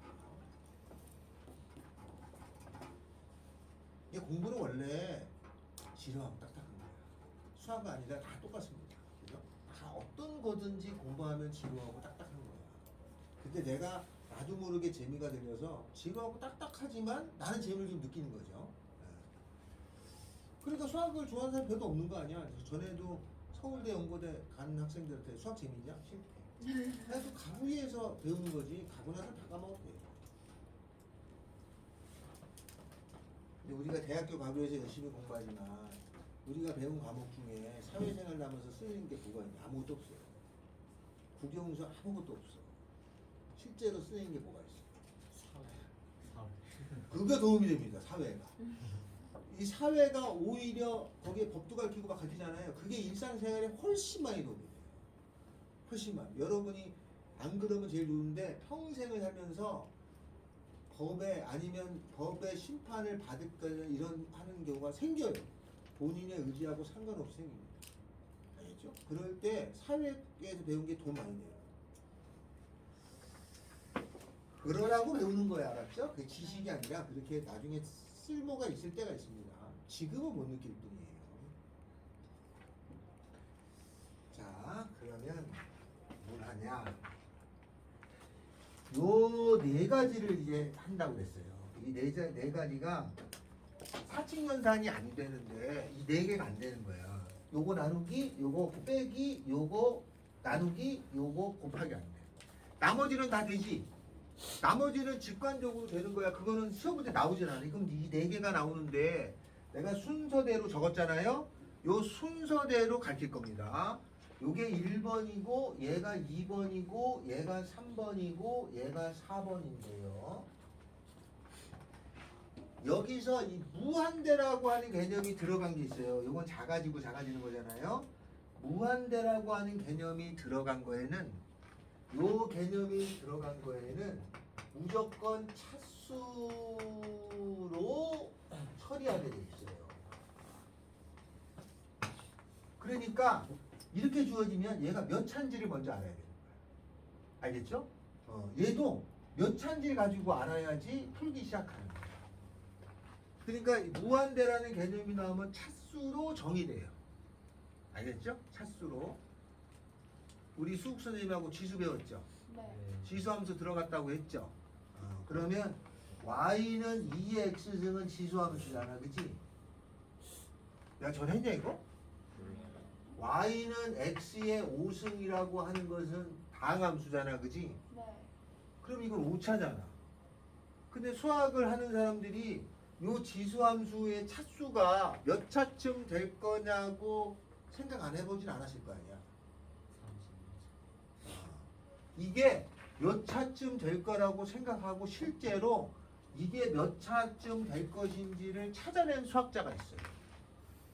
이 공부는 원래 지루하고 딱딱한 거예요. 수학이 아니라 다 똑같습니다. 그죠? 다 어떤 거든지 공부하면 지루하고 딱딱한 거야. 근데 내가 나도 모르게 재미가 들려서 지루하고 딱딱하지만 나는 재미를 좀 느끼는 거죠. 그러니까 수학을 좋아하는 사람 별로 없는 거 아니야. 전에도 서울대 연고대 간 학생들한테 수학 재밌냐? 실패. 그래서 가구 위해서 배우는 거지. 가고 나서 다 까먹어도 돼. 근데 우리가 대학교 가구에서 열심히 공부하지만 우리가 배운 과목 중에 사회생활 하면서 쓰이는 게 뭐가 있냐? 아무것도 없어요. 국영수 아무것도 없어. 실제로 쓰이는 게 뭐가 있어? 사회. 그게 도움이 됩니다. 사회가. 이 사회가 오히려 거기에 법도 가르치고 막 가르치잖아요. 그게 일상생활에 훨씬 많이 도움이 돼요. 훨씬 많이. 여러분이 안 그러면 제일 좋은데 평생을 살면서 법에 아니면 법의 심판을 받을까 이런 하는 경우가 생겨요. 본인의 의지하고 상관없이 생깁니다. 알겠죠? 그럴 때 사회에서 배운 게 돈 많이 돼요. 그러라고 배우는 거야, 알았죠? 그게 지식이 아니라 그렇게 나중에 쓸모가 있을 때가 있습니다. 지금은 못 느낄 뿐이에요. 자, 그러면 뭘 하냐? 요 네 가지를 이제 한다고 그랬어요. 이 네 가지가 사칙연산이 안 되는데 이 네 개가 안 되는 거야. 요거 나누기, 요거 빼기, 요거 나누기, 요거 곱하기 안 돼. 나머지는 다 되지. 나머지는 직관적으로 되는 거야. 그거는 시험 문제 나오진 않아. 그럼 이 네 개가 나오는데 내가 순서대로 적었잖아요. 요 순서대로 가르칠 겁니다. 요게 1번이고 얘가 2번이고 얘가 3번이고 얘가 4번인데요. 여기서 이 무한대라고 하는 개념이 들어간 게 있어요. 요건 작아지고 작아지는 거잖아요. 무한대라고 하는 개념이 들어간 거에는 요 개념이 들어간 거에는 무조건 차수로 처리하게 돼 있어요. 그러니까 이렇게 주어지면 얘가 몇 차인지를 먼저 알아야 되는 거야. 알겠죠? 얘도 몇 차인지를 가지고 알아야지 풀기 시작하는 거야. 그러니까 무한대라는 개념이 나오면 차수로 정의돼요. 알겠죠? 차수로. 우리 수국 선생님하고 지수 배웠죠? 네. 지수함수 들어갔다고 했죠? 그러면 y는 2의 x승은 지수함수잖아, 그치? 내가 전했냐 이거? y는 x의 5승이라고 하는 것은 다항함수잖아, 그치? 네. 그럼 이건 오차잖아. 근데 수학을 하는 사람들이 요 지수함수의 차수가 몇 차쯤 될 거냐고 생각 안 해보진 않았을 거 아니야. 이게 몇 차쯤 될 거라고 생각하고 실제로 이게 몇 차쯤 될 것인지를 찾아낸 수학자가 있어요.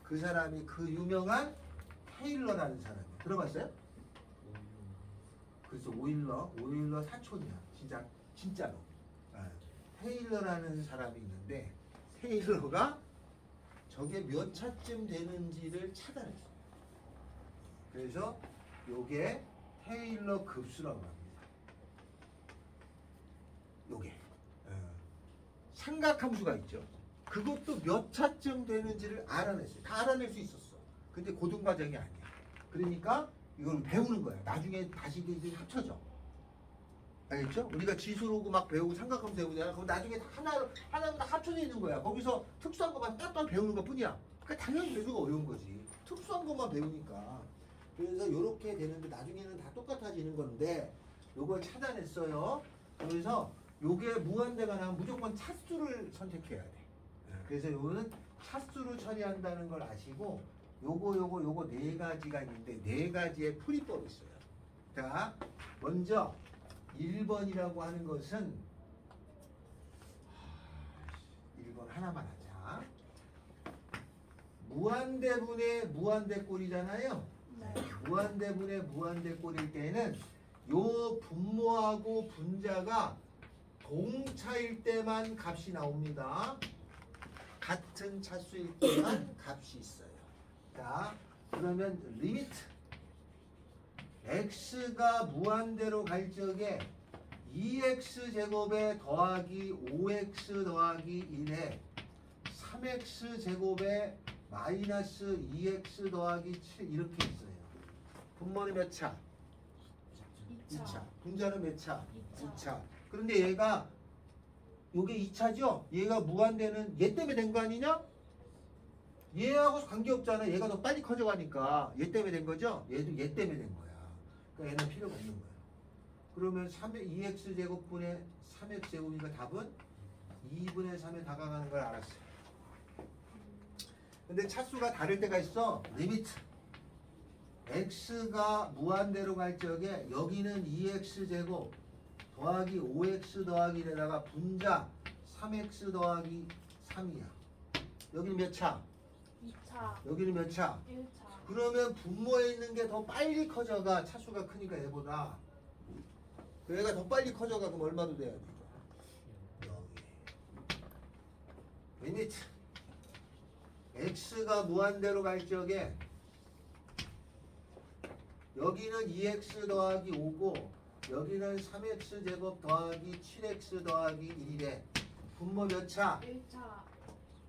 그 사람이 그 유명한 테일러라는 사람이에요. 들어봤어요? 그래서 오일러 사촌이야. 진짜로. 테일러라는 사람이 있는데 테일러가 저게 몇 차쯤 되는지를 찾아냈어요. 그래서 요게 테일러 급수라고 합니다. 요게 삼각함수가 있죠. 그것도 몇 차쯤 되는지를 알아냈어요. 다 알아낼 수 있었어. 근데 고등과정이 아니야. 그러니까 이걸 배우는 거야. 나중에 다시 이게 합쳐져. 알겠죠? 우리가 지수로고 막 배우고 삼각함수 배우잖아. 그럼 나중에 하나로 다 합쳐져 있는 거야. 거기서 특수한 것만 따뜻한 배우는 것 뿐이야. 그러니까 당연히 배수가 어려운 거지. 특수한 것만 배우니까. 그래서 이렇게 되는데 나중에는 다 똑같아지는 건데 요걸 찾아냈어요. 그래서 요게 무한대가 나면 무조건 차수를 선택해야 돼. 그래서 요거는 차수로 처리한다는 걸 아시고 요거 네 가지가 있는데 네 가지의 풀이법이 있어요. 자, 먼저 1번이라고 하는 것은 1번 하나만 하자. 무한대분의 무한대꼴이잖아요. 네. 무한대분의 무한대꼴일 때는 요 분모하고 분자가 동차일 때만 값이 나옵니다. 같은 차수일 때만 값이 있어요. 자, 그러면 리미트 x가 무한대로 갈 적에 2x 제곱에 더하기 5x 더하기 1에 3x 제곱에 마이너스 2x 더하기 7 이렇게 있어요. 분모는 몇 차? 2차. 분자는 몇 차? 2차. 그런데 얘가 요게 2차죠? 얘가 무한대는 얘 때문에 된 거 아니냐? 얘하고 관계없잖아. 얘가 더 빨리 커져가니까 얘 때문에 된 거죠? 얘도 얘 때문에 된 거야. 그러니까 얘는 필요가 없는 거야. 그러면 2x 제곱분의 3x 제곱이니까 답은 2분의 3에 다가가는 걸 알았어요. 근데 차수가 다를 때가 있어. 리미트 x가 무한대로 갈 적에 여기는 2x 제곱 더하기 5x 더하기 1에다가 분자 3x 더하기 3이야. 여기는 몇 차? 2차. 여기는 몇 차? 1차. 그러면 분모에 있는 게 더 빨리 커져가. 차수가 크니까 얘보다. 얘가 더 빨리 커져가. 그럼 얼마도 돼야 돼? 0이. 리미트 x가 무한대로 갈 적에 여기는 2x 더하기 5고 여기는 3x 제곱 더하기 7x 더하기 1이래. 분모 몇 차? 1차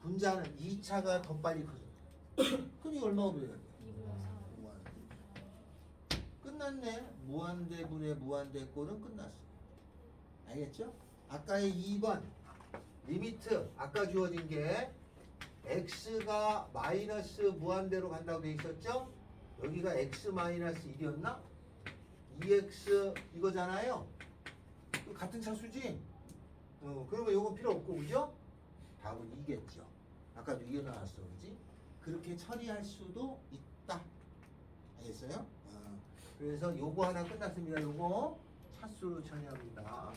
분자는 2차가 더 빨리 커져. 그럼 이거 얼마가 돼야 돼? 2분의 3 무한대. 끝났네. 무한대분의 무한대꼴은 끝났어. 알겠죠? 아까의 2번 리미트 아까 주어진 게 x가 마이너스 무한대로 간다고 돼 있었죠? 여기가 x 마이너스 1이었나? 2x 이거잖아요. 이거 같은 차수지? 그러면 이건 필요 없고 그죠? 답은 2겠죠. 아까도 이게 나왔어 그지? 그렇게 처리할 수도 있다. 알겠어요? 그래서 요거 하나 끝났습니다. 요거 차수로 처리합니다.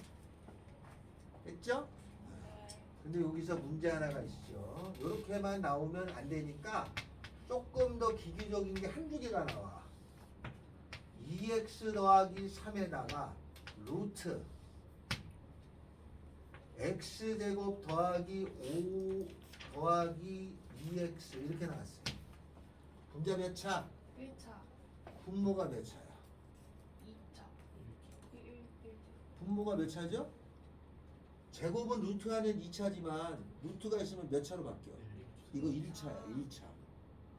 됐죠? 근데 여기서 문제 하나가 있죠. 요렇게만 나오면 안 되니까 조금 더 기기적인 게 한두 개가 나와. 2x 더하기 3에다가 루트 x제곱 더하기 5 더하기 2x 이렇게 나왔어요. 분자 몇 차? 1차 분모가 몇 차야? 2차 1차 분모가 몇 차죠? 제곱은 루트 안엔 2차지만 루트가 있으면 몇 차로 바뀌어? 이거 1차야 1차.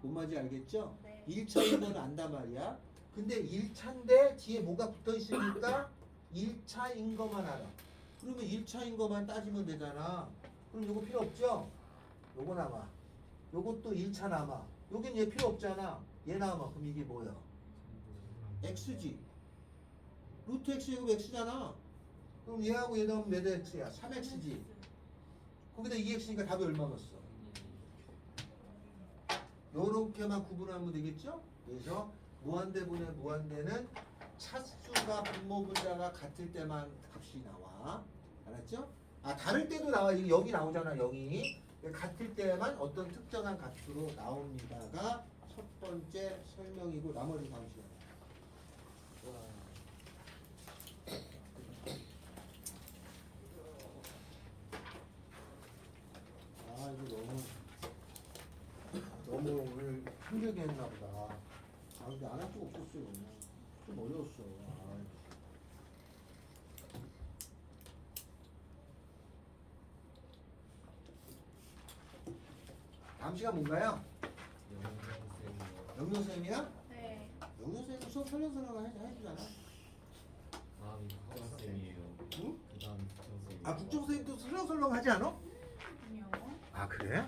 뭔 말인지 알겠죠? 네. 1차인 건 안단 말이야. 근데 1차인데 뒤에 뭐가 붙어 있으니까 1차인 것만 알아. 그러면 1차인 것만 따지면 되잖아. 그럼 요거 필요 없죠? 요거 남아. 요것도 1차 남아. 여긴 얘 필요 없잖아. 얘 남아. 그럼 이게 뭐야? x지. 루트 x 제곱 x잖아. 그럼 얘하고 얘 넣으면 몇 x야? 3x지. 거기다 2x니까 답이 얼마겠어? 요렇게만 구분하면 되겠죠? 그래서 무한대분의 무한대는 차수가 분모 분자가 같을 때만 값이 나와. 알았죠? 다를 때도 나와. 이거 여기 나오잖아. 0이. 같을 때만 어떤 특정한 값으로 나옵니다가 첫 번째 설명이고 나머지 다음 시간에. 이거 너무 오늘 힘들게 했나 보다. 근데 안 할 수가 없었어요. 좀 어려웠어. 다음 시간 뭔가요? 영영쌤이야? 네 영영쌤은 수업 설명서랑 해주잖아. 다음이 국정쌤이에요. 응? 그 다음이 국정쌤. 국정쌤도 설명설명 하지 않아? 아니요 그래?